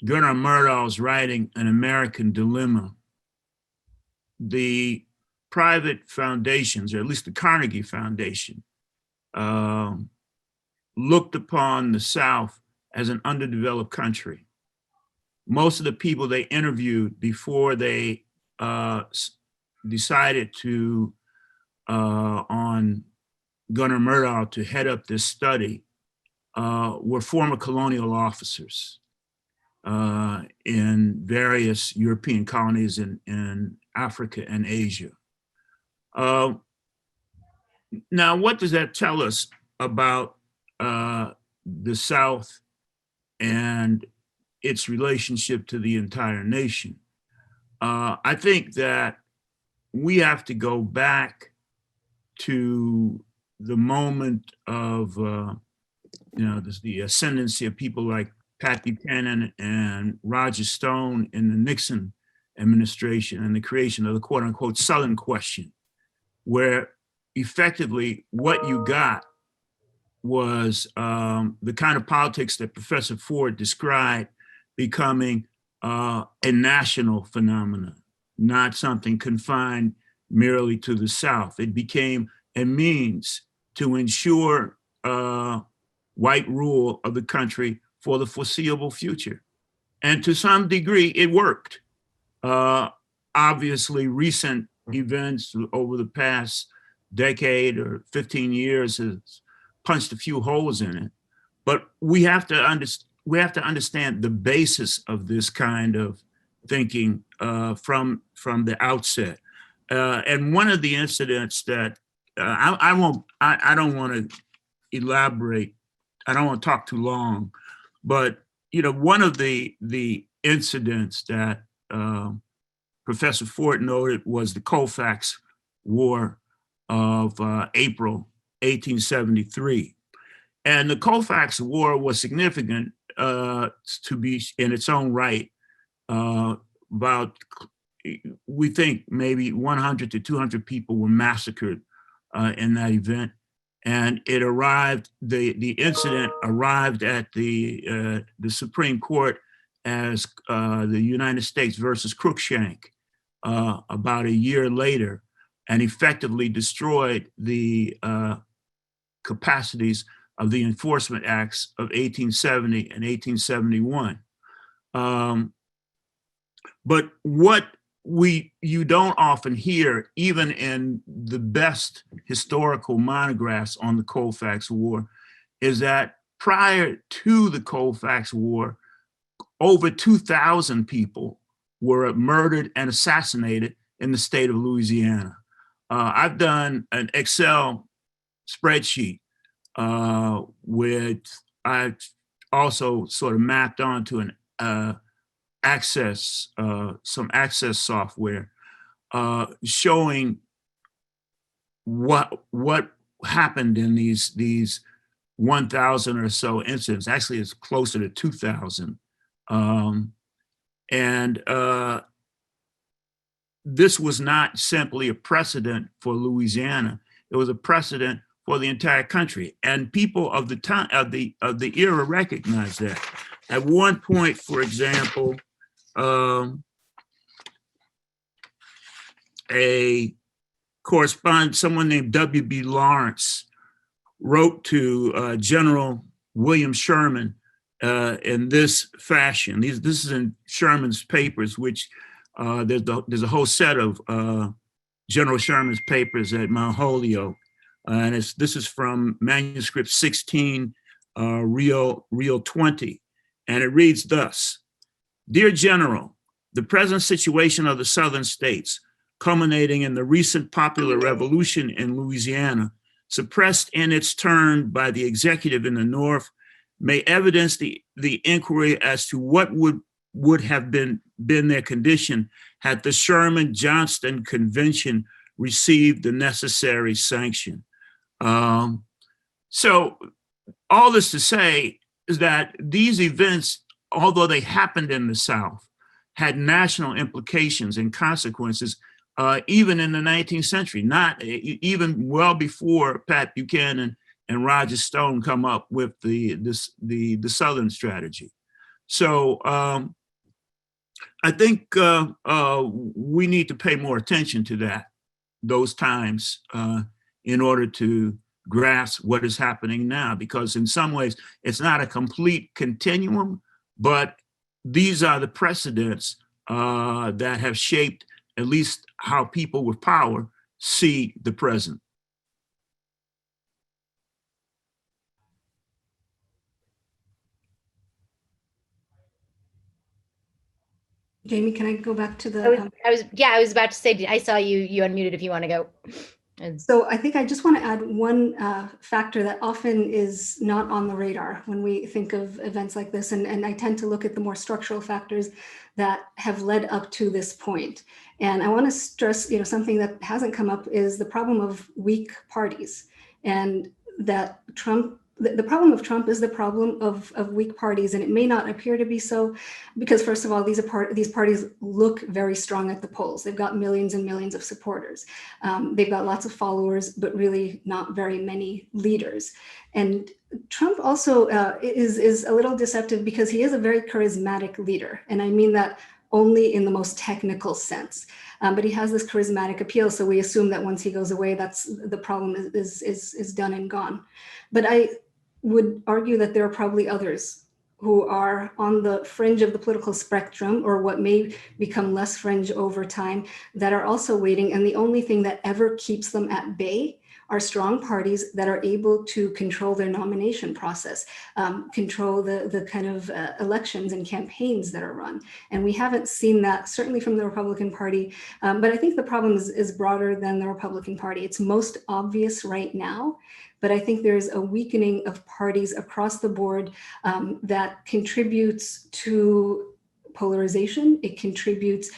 E: Myrdal's writing An American Dilemma, the private foundations, or at least the Carnegie Foundation, looked upon the South as an underdeveloped country. Most of the people they interviewed before they decided to, on Gunnar Myrdal to head up this study, were former colonial officers in various European colonies in Africa and Asia. Now, what does that tell us about the South and its relationship to the entire nation? I think that we have to go back to the moment of the ascendancy of people like Pat Buchanan and Roger Stone in the Nixon administration and the creation of the quote unquote Southern Question, where effectively what you got was the kind of politics that Professor Forde described becoming a national phenomenon, not something confined merely to the South. It became a means to ensure white rule of the country for the foreseeable future. And to some degree, it worked. Obviously, recent events over the past decade or 15 years has punched a few holes in it. But we have to understand the basis of this kind of thinking from the outset. And one of the incidents that I don't want to elaborate. I don't want to talk too long, but one of the incidents that Professor Forde noted was the Colfax War of April 1873. And the Colfax War was significant to be in its own right. We think maybe 100 to 200 people were massacred in that event. And the incident arrived at the Supreme Court as the United States versus Cruikshank about a year later, and effectively destroyed the capacities of the Enforcement Acts of 1870 and 1871. But what you don't often hear, even in the best historical monographs on the Colfax War, is that prior to the Colfax War, over 2,000 people were murdered and assassinated in the state of Louisiana. I've done an Excel spreadsheet which I also sort of mapped onto an some access software showing what happened in these 1,000 or so incidents. Actually, it's closer to 2,000. This was not simply a precedent for Louisiana. It was a precedent for the entire country. And people of the time of the era recognized that. At one point, for example, a correspondent, someone named W.B. Lawrence, wrote to General William Sherman in this fashion. This is in Sherman's papers, which there's a whole set of General Sherman's papers at Mount Holyoke. And this is from manuscript 16, reel 20. And it reads thus: Dear General, the present situation of the southern states, culminating in the recent popular revolution in Louisiana, suppressed in its turn by the executive in the North, may evidence the inquiry as to what would have been their condition had the Sherman-Johnston Convention received the necessary sanction. So all this to say is that these events, although they happened in the South, had national implications and consequences, even in the 19th century, not even well before Pat Buchanan and Roger Stone come up with the Southern strategy. So I think we need to pay more attention to those times in order to grasp what is happening now, because in some ways it's not a complete continuum, but these are the precedents that have shaped at least how people with power see the present.
B: Jamie, can I go back to the?
A: I was about to say, I saw you unmuted if you want to go.
B: So I think I just want to add one factor that often is not on the radar when we think of events like this. And I tend to look at the more structural factors that have led up to this point. And I want to stress, something that hasn't come up is the problem of weak parties, and that the problem of Trump is the problem of weak parties, and it may not appear to be so, because first of all, these parties look very strong at the polls. They've got millions and millions of supporters. They've got lots of followers, but really not very many leaders. And Trump also is a little deceptive because he is a very charismatic leader, and I mean that only in the most technical sense. But he has this charismatic appeal, so we assume that once he goes away, that's the problem is done and gone. But I would argue that there are probably others who are on the fringe of the political spectrum, or what may become less fringe over time, that are also waiting. And the only thing that ever keeps them at bay are strong parties that are able to control their nomination process, control the kind of elections and campaigns that are run. And we haven't seen that, certainly from the Republican Party. But I think the problem is broader than the Republican Party. It's most obvious right now, but I think there's a weakening of parties across the board that contributes to polarization. It contributes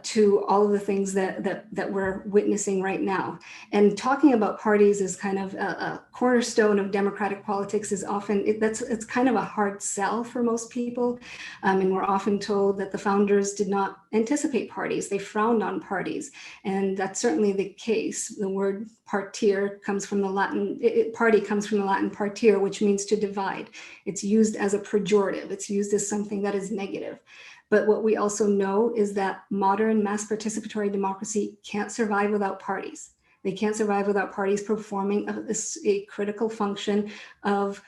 B: to all of the things that we're witnessing right now. And talking about parties is kind of a cornerstone of democratic politics is often, it's kind of a hard sell for most people. And we're often told that the founders did not anticipate parties. They frowned on parties. And that's certainly the case. The word partir comes from the Latin, party comes from the Latin partir, which means to divide. It's used as a pejorative. It's used as something that is negative. But what we also know is that modern mass participatory democracy can't survive without parties. They can't survive without parties performing a critical function of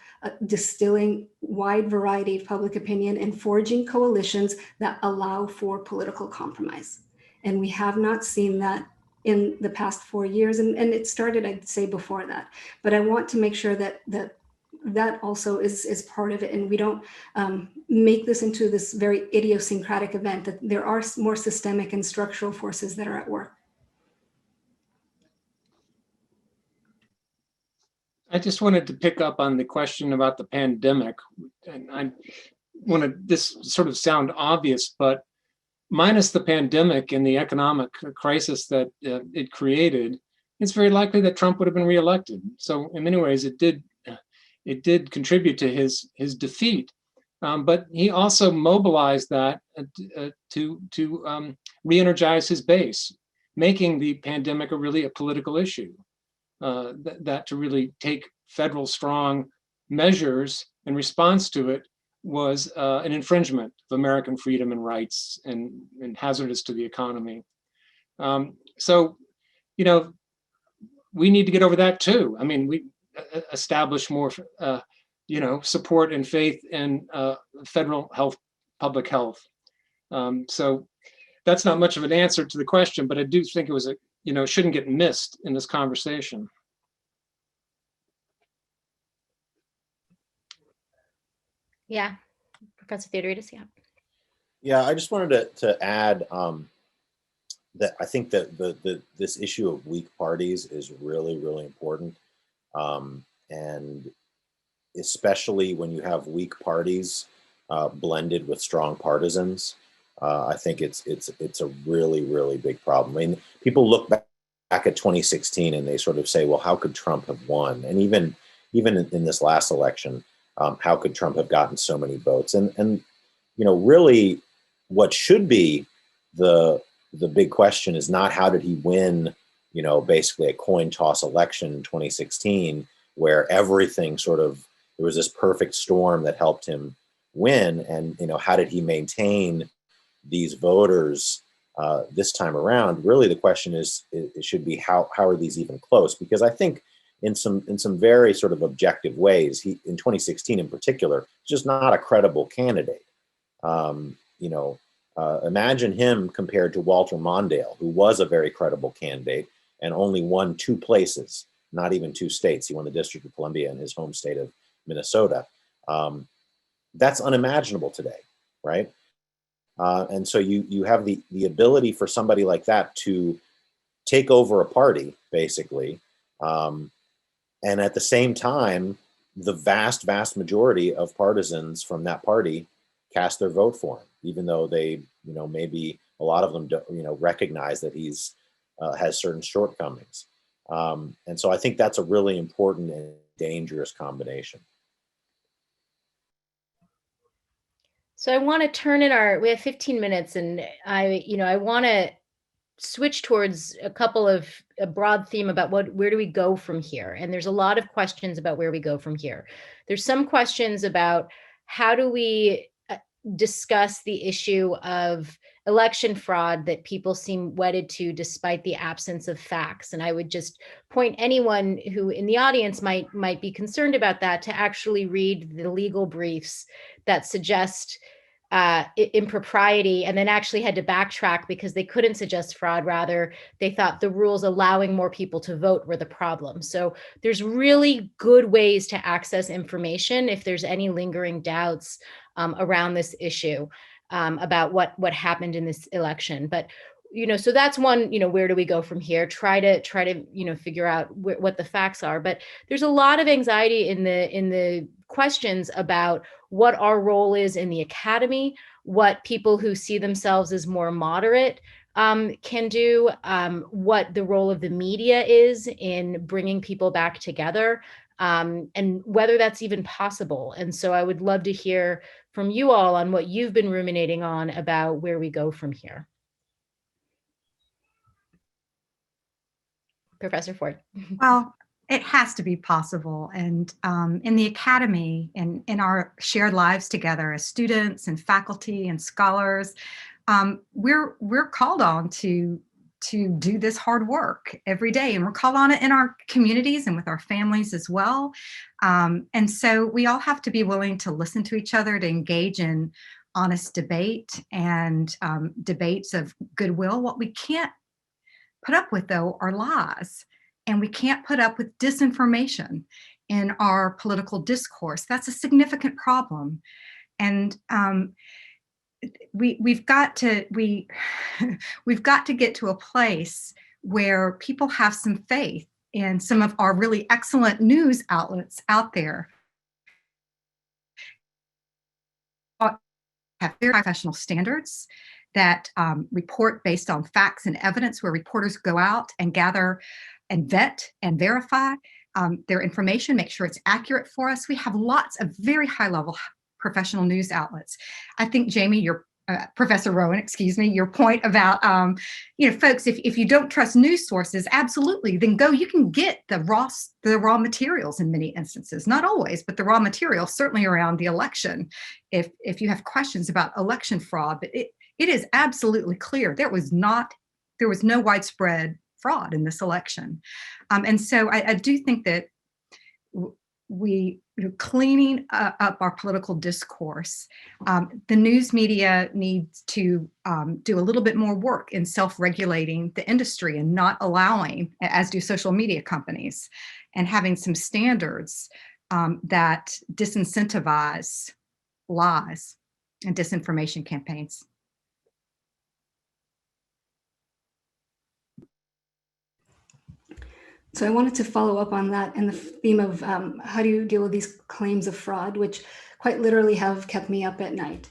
B: distilling wide variety of public opinion and forging coalitions that allow for political compromise. And we have not seen that in the past 4 years. And it started, I'd say, before that. But I want to make sure that also is part of it, and we don't make this into this very idiosyncratic event, that there are more systemic and structural forces that are at work.
C: I just wanted to pick up on the question about the pandemic, and I wanted this sort of sound obvious, but minus the pandemic and the economic crisis that it created, it's very likely that Trump would have been reelected. So in many ways, it did contribute to his defeat, but he also mobilized that to re-energize his base, making the pandemic a political issue. That to really take federal strong measures in response to it was an infringement of American freedom and rights, and hazardous to the economy. So, we need to get over that too. I mean, we establish more, support and faith in federal public health. So that's not much of an answer to the question, but I do think it was shouldn't get missed in this conversation.
A: Yeah, Professor Theodoridis, yeah.
F: Yeah, I just wanted to add that I think that this issue of weak parties is really, really important. And especially when you have weak parties blended with strong partisans, I think it's a really, really big problem. I mean, people look back at 2016 and they sort of say, well, how could Trump have won? And even in this last election, How could Trump have gotten so many votes? And really, what should be the big question is not how did he win, basically a coin toss election in 2016, where everything there was this perfect storm that helped him win, and how did he maintain these voters this time around? Really, the question it should be how are these even close? Because I think in some very sort of objective ways, he in 2016 in particular, just not a credible candidate. Imagine him compared to Walter Mondale, who was a very credible candidate and only won 2 places, not even 2 states. He won the District of Columbia and his home state of Minnesota. That's unimaginable today, right? And so you have the ability for somebody like that to take over a party, basically, and at the same time, the vast majority of partisans from that party cast their vote for him, even though they, maybe a lot of them don't, recognize that he's has certain shortcomings. And so I think that's a really important and dangerous combination.
A: So I want to turn in we have 15 minutes, and I want to switch towards a broad theme about where do we go from here? And there's a lot of questions about where we go from here. There's some questions about how do we discuss the issue of election fraud that people seem wedded to despite the absence of facts. And I would just point anyone who in the audience might be concerned about that to actually read the legal briefs that suggest impropriety, and then actually had to backtrack because they couldn't suggest fraud. Rather, they thought the rules allowing more people to vote were the problem. So there's really good ways to access information if there's any lingering doubts around this issue about what happened in this election. But so that's one, where do we go from here? Try to figure out what the facts are. But there's a lot of anxiety in the questions about what our role is in the academy, what people who see themselves as more moderate can do, what the role of the media is in bringing people back together, and whether that's even possible. And so I would love to hear from you all on what you've been ruminating on about where we go from here. Professor Forde.
D: Well, it has to be possible. And in the academy and in our shared lives together as students and faculty and scholars, we're called on to do this hard work every day. And we're called on it in our communities and with our families as well. And so we all have to be willing to listen to each other, to engage in honest debate and debates of goodwill. What we can't put up with, though, are lies. And we can't put up with disinformation in our political discourse. That's a significant problem. And we've got to get to a place where people have some faith in some of our really excellent news outlets out there. Have very professional standards that report based on facts and evidence, where reporters go out and gather and vet and verify their information, make sure it's accurate for us. We have lots of very high-level professional news outlets. I think, Jamie, Professor Rowen, excuse me, your point about, folks, if you don't trust news sources, absolutely, then you can get the raw materials in many instances, not always, but the raw materials, certainly around the election. If you have questions about election fraud, but it is absolutely clear there was no widespread fraud in this election. And so I do think that cleaning up our political discourse, the news media needs to do a little bit more work in self-regulating the industry and not allowing, as do social media companies, and having some standards that disincentivize lies and disinformation campaigns.
B: So I wanted to follow up on that and the theme of how do you deal with these claims of fraud, which quite literally have kept me up at night.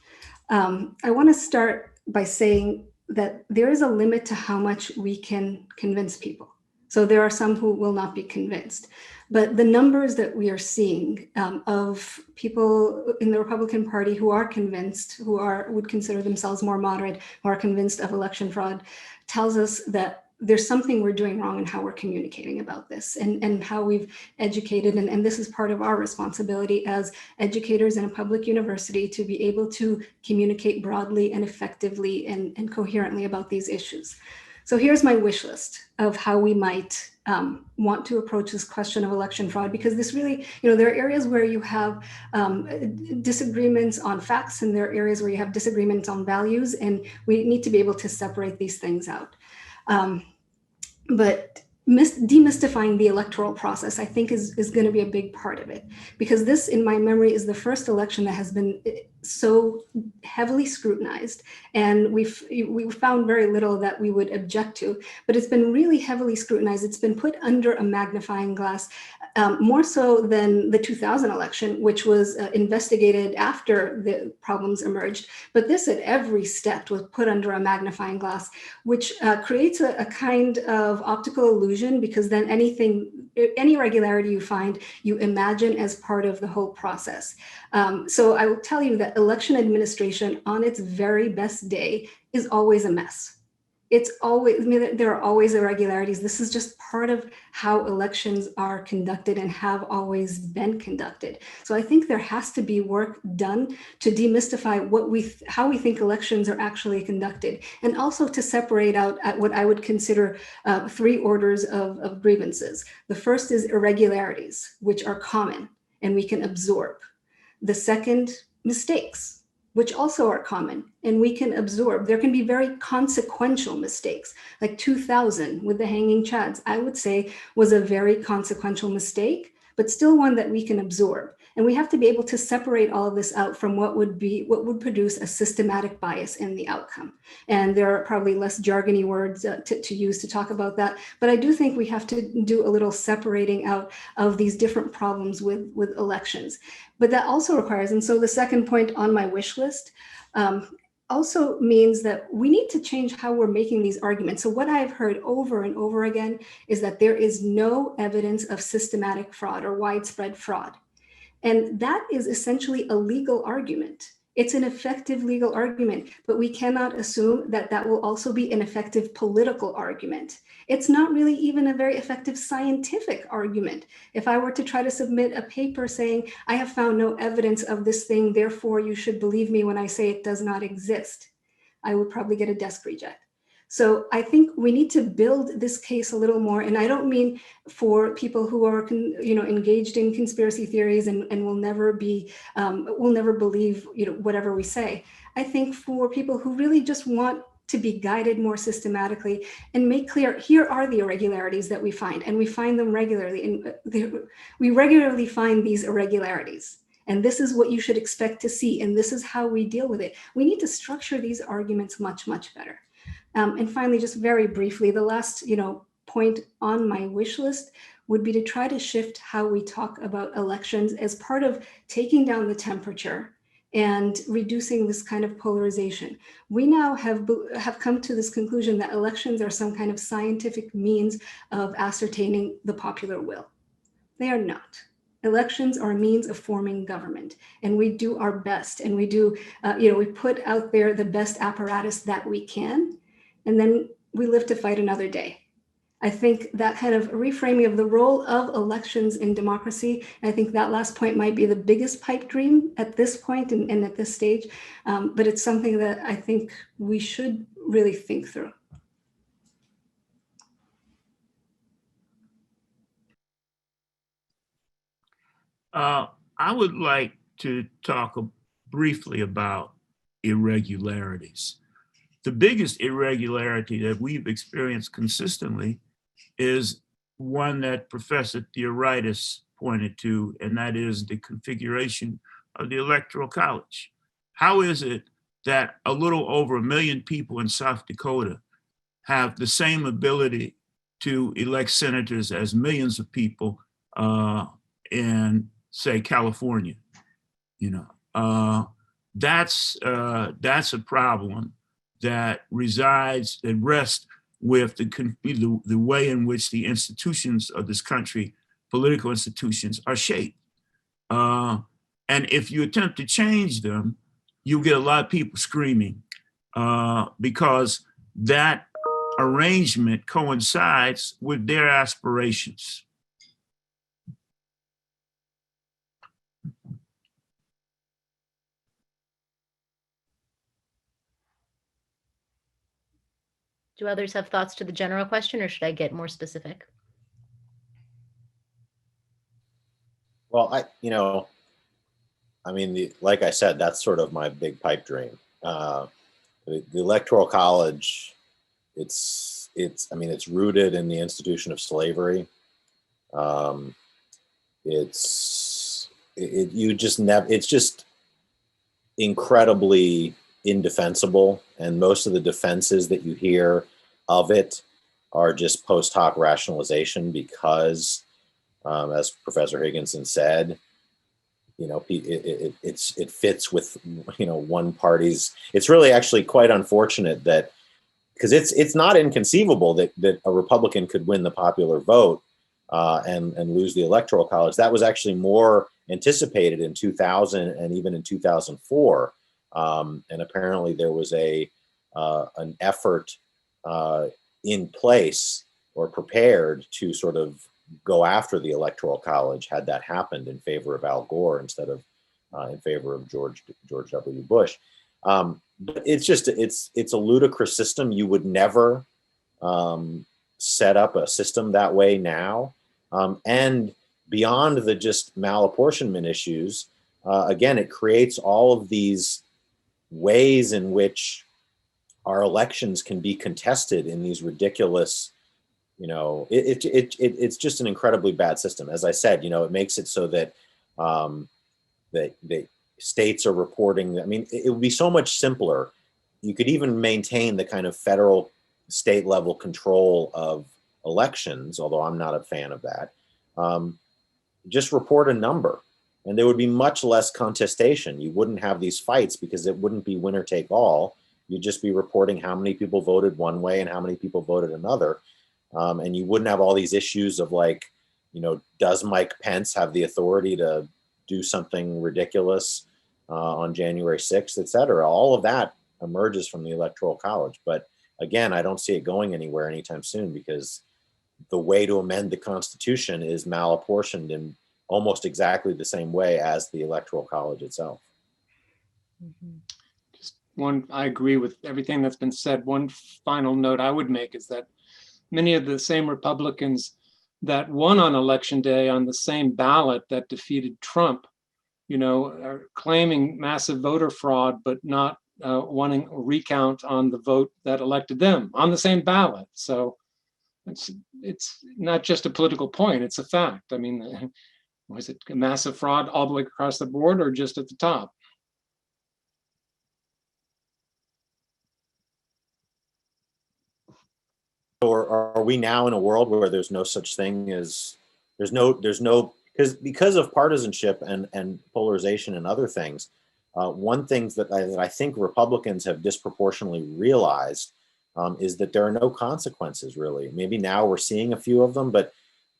B: I want to start by saying that there is a limit to how much we can convince people. So there are some who will not be convinced. But the numbers that we are seeing of people in the Republican Party who are convinced, would consider themselves more moderate, who are convinced of election fraud, tells us that there's something we're doing wrong in how we're communicating about this and how we've educated. And this is part of our responsibility as educators in a public university to be able to communicate broadly and effectively and coherently about these issues. So here's my wish list of how we might want to approach this question of election fraud, because this really, there are areas where you have disagreements on facts, and there are areas where you have disagreements on values, and we need to be able to separate these things out. But demystifying the electoral process, I think, is going to be a big part of it, because this, in my memory, is the first election that has been so heavily scrutinized, and we found very little that we would object to, but it's been really heavily scrutinized. It's been put under a magnifying glass, more so than the 2000 election, which was investigated after the problems emerged. But this, at every step, was put under a magnifying glass, which creates a kind of optical illusion, because then any irregularity you find, you imagine as part of the whole process. So I will tell you that election administration on its very best day is always a mess. It's always, there are always irregularities. This is just part of how elections are conducted and have always been conducted. So I think there has to be work done to demystify how we think elections are actually conducted, and also to separate out what I would consider 3 orders of grievances. The first is irregularities, which are common and we can absorb. The second, mistakes, which also are common and we can absorb. There can be very consequential mistakes, like 2000 with the hanging chads, I would say was a very consequential mistake, but still one that we can absorb. And we have to be able to separate all of this out from what would produce a systematic bias in the outcome. And there are probably less jargony words to use to talk about that. But I do think we have to do a little separating out of these different problems with elections. But that also requires, and so the second point on my wish list also means that we need to change how we're making these arguments. So what I've heard over and over again is that there is no evidence of systematic fraud or widespread fraud. And that is essentially a legal argument. It's an effective legal argument, but we cannot assume that that will also be an effective political argument. It's not really even a very effective scientific argument. If I were to try to submit a paper saying, I have found no evidence of this thing, therefore you should believe me when I say it does not exist, I would probably get a desk reject. So I think we need to build this case a little more. And I don't mean for people who are engaged in conspiracy theories and will never believe whatever we say. I think for people who really just want to be guided more systematically and make clear, here are the irregularities that we find, and we find them regularly. And we regularly find these irregularities. And this is what you should expect to see. And this is how we deal with it. We need to structure these arguments much, much better. And finally, just very briefly, the last point on my wish list would be to try to shift how we talk about elections as part of taking down the temperature and reducing this kind of polarization. We now have come to this conclusion that elections are some kind of scientific means of ascertaining the popular will. They are not. Elections are a means of forming government, and we do our best, and we do, we put out there the best apparatus that we can, and then we live to fight another day. I think that kind of reframing of the role of elections in democracy, I think that last point might be the biggest pipe dream at this point and at this stage, but it's something that I think we should really think through.
E: I would like to talk briefly about irregularities. The biggest irregularity that we've experienced consistently is one that Professor Theodoridis pointed to, and that is the configuration of the Electoral College. How is it that a little over 1 million people in South Dakota have the same ability to elect senators as millions of people in, say, California? That's a problem that rests with the way in which the institutions of this country, political institutions, are shaped. And if you attempt to change them, you'll get a lot of people screaming because that arrangement coincides with their aspirations.
A: Do others have thoughts to the general question, or should I get more specific?
F: Well, like I said, that's sort of my big pipe dream. The Electoral College, it's rooted in the institution of slavery. It's just incredibly indefensible, and most of the defenses that you hear of it are just post hoc rationalization because, as Professor Higginson said, it fits with one party's. It's really actually quite unfortunate that, because it's not inconceivable that a Republican could win the popular vote and lose the Electoral College. That was actually more anticipated in 2000 and even in 2004. And apparently there was an effort in place or prepared to sort of go after the Electoral College had that happened in favor of Al Gore instead of in favor of George W. Bush. But it's a ludicrous system. You would never set up a system that way now. And beyond the just malapportionment issues, again, it creates all of these ways in which our elections can be contested in these ridiculous, it's just an incredibly bad system. As I said, it makes it so that that states are reporting. I mean, it would be so much simpler. You could even maintain the kind of federal state level control of elections, although I'm not a fan of that. Just report a number and there would be much less contestation. You wouldn't have these fights because it wouldn't be winner take all. You'd just be reporting how many people voted one way and how many people voted another. And you wouldn't have all these issues of like, does Mike Pence have the authority to do something ridiculous on January 6th, et cetera. All of that emerges from the Electoral College. But again, I don't see it going anywhere anytime soon because the way to amend the Constitution is malapportioned in almost exactly the same way as the Electoral College itself.
A: Mm-hmm.
C: I agree with everything that's been said. One final note I would make is that many of the same Republicans that won on election day on the same ballot that defeated Trump, are claiming massive voter fraud, but not wanting a recount on the vote that elected them on the same ballot. So it's not just a political point, it's a fact. I mean, was it a massive fraud all the way across the board or just at the top?
F: Or are we now in a world where there's no such thing as because of partisanship and polarization and other things, one thing that I think Republicans have disproportionately realized is that there are no consequences, really. Maybe now we're seeing a few of them, but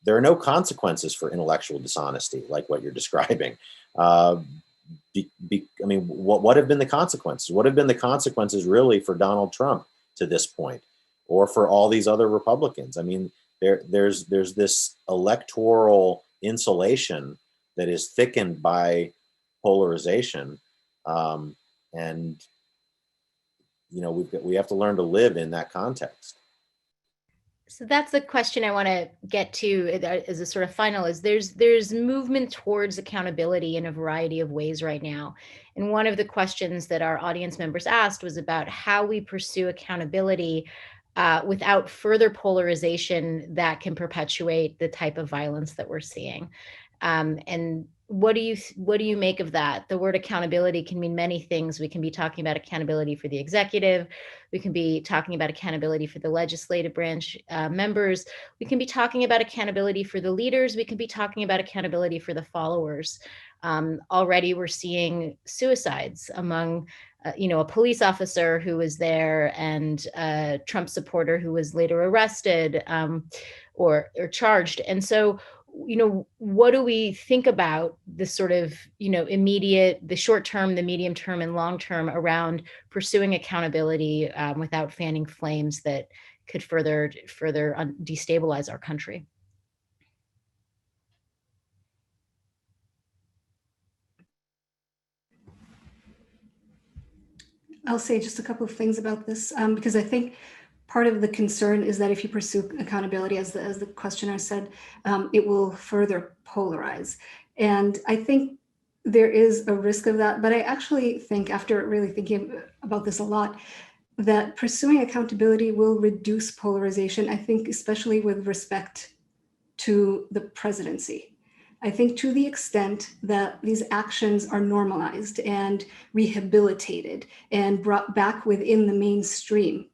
F: there are no consequences for intellectual dishonesty, like what you're describing. What have been the consequences? What have been the consequences really for Donald Trump to this point, or for all these other Republicans? I mean, there's this electoral insulation that is thickened by polarization, and we have to learn to live in that context.
A: So that's the question I want to get to as a sort of final, is there's movement towards accountability in a variety of ways right now. And one of the questions that our audience members asked was about how we pursue accountability without further polarization that can perpetuate the type of violence that we're seeing. And what do you make of that? The word accountability can mean many things. We can be talking about accountability for the executive. We can be talking about accountability for the legislative branch members. We can be talking about accountability for the leaders. We can be talking about accountability for the followers. Already we're seeing suicides among a police officer who was there and a Trump supporter who was later arrested or charged. And so, what do we think about the sort of, immediate, the short term, the medium term, and long term around pursuing accountability without fanning flames that could further destabilize our country?
B: I'll say just a couple of things about this because I think part of the concern is that if you pursue accountability, as the questioner said, it will further polarize. And I think there is a risk of that. But I actually think, after really thinking about this a lot, that pursuing accountability will reduce polarization, I think, especially with respect to the presidency. I think to the extent that these actions are normalized and rehabilitated and brought back within the mainstream,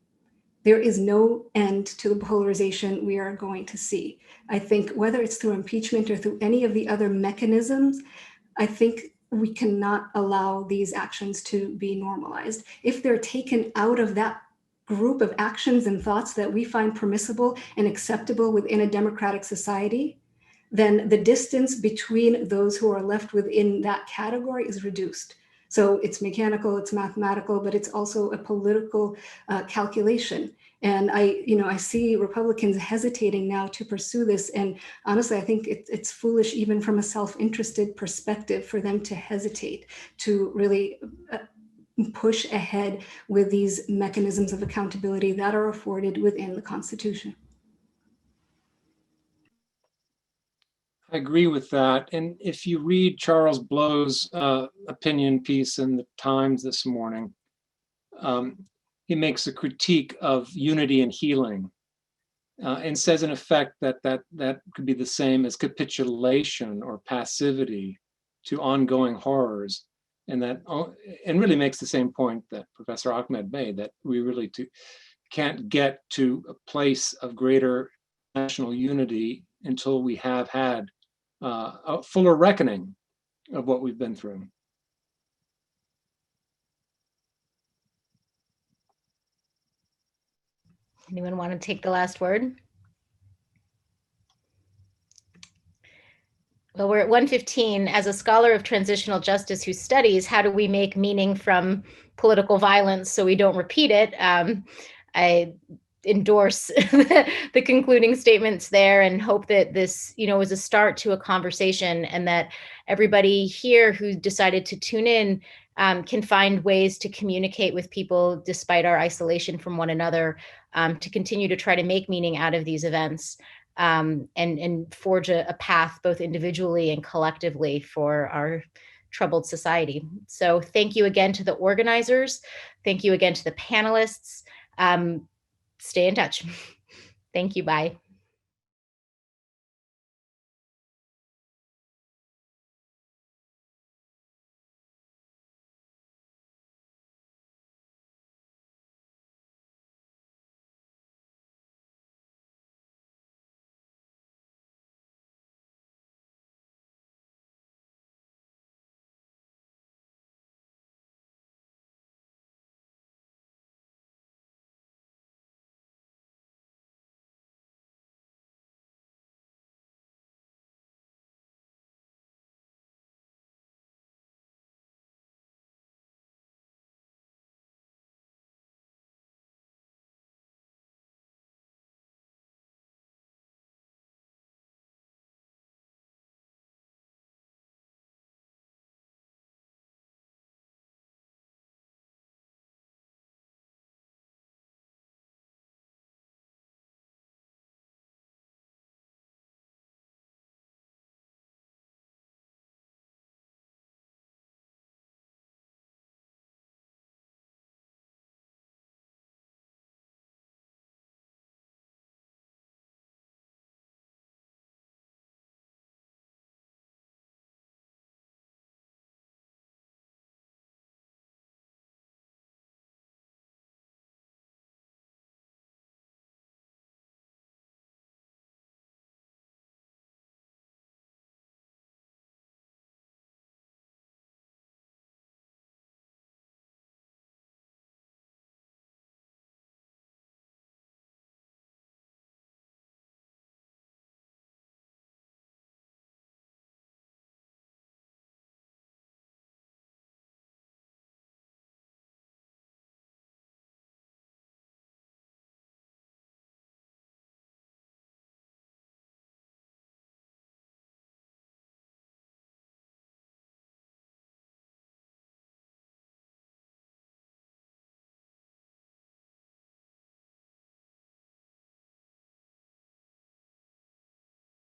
B: there is no end to the polarization we are going to see. I think whether it's through impeachment or through any of the other mechanisms, I think we cannot allow these actions to be normalized. If they're taken out of that group of actions and thoughts that we find permissible and acceptable within a democratic society, then the distance between those who are left within that category is reduced. So it's mechanical, it's mathematical, but it's also a political calculation. And I see Republicans hesitating now to pursue this. And honestly, I think it's foolish, even from a self-interested perspective, for them to hesitate to really push ahead with these mechanisms of accountability that are afforded within the Constitution.
C: I agree with that. And if you read Charles Blow's opinion piece in the Times this morning, he makes a critique of unity and healing and says, in effect, that could be the same as capitulation or passivity to ongoing horrors. And really makes the same point that Professor Ahmed made, that we really can't get to a place of greater national unity until we have had a fuller reckoning of what we've been through.
A: Anyone want to take the last word? Well, we're at 1:15. As a scholar of transitional justice who studies how do we make meaning from political violence so we don't repeat it, I endorse the concluding statements there and hope that this, is a start to a conversation, and that everybody here who decided to tune in can find ways to communicate with people despite our isolation from one another, to continue to try to make meaning out of these events, and forge a path both individually and collectively for our troubled society. So thank you again to the organizers. Thank you again to the panelists. Stay in touch. Thank you. Bye.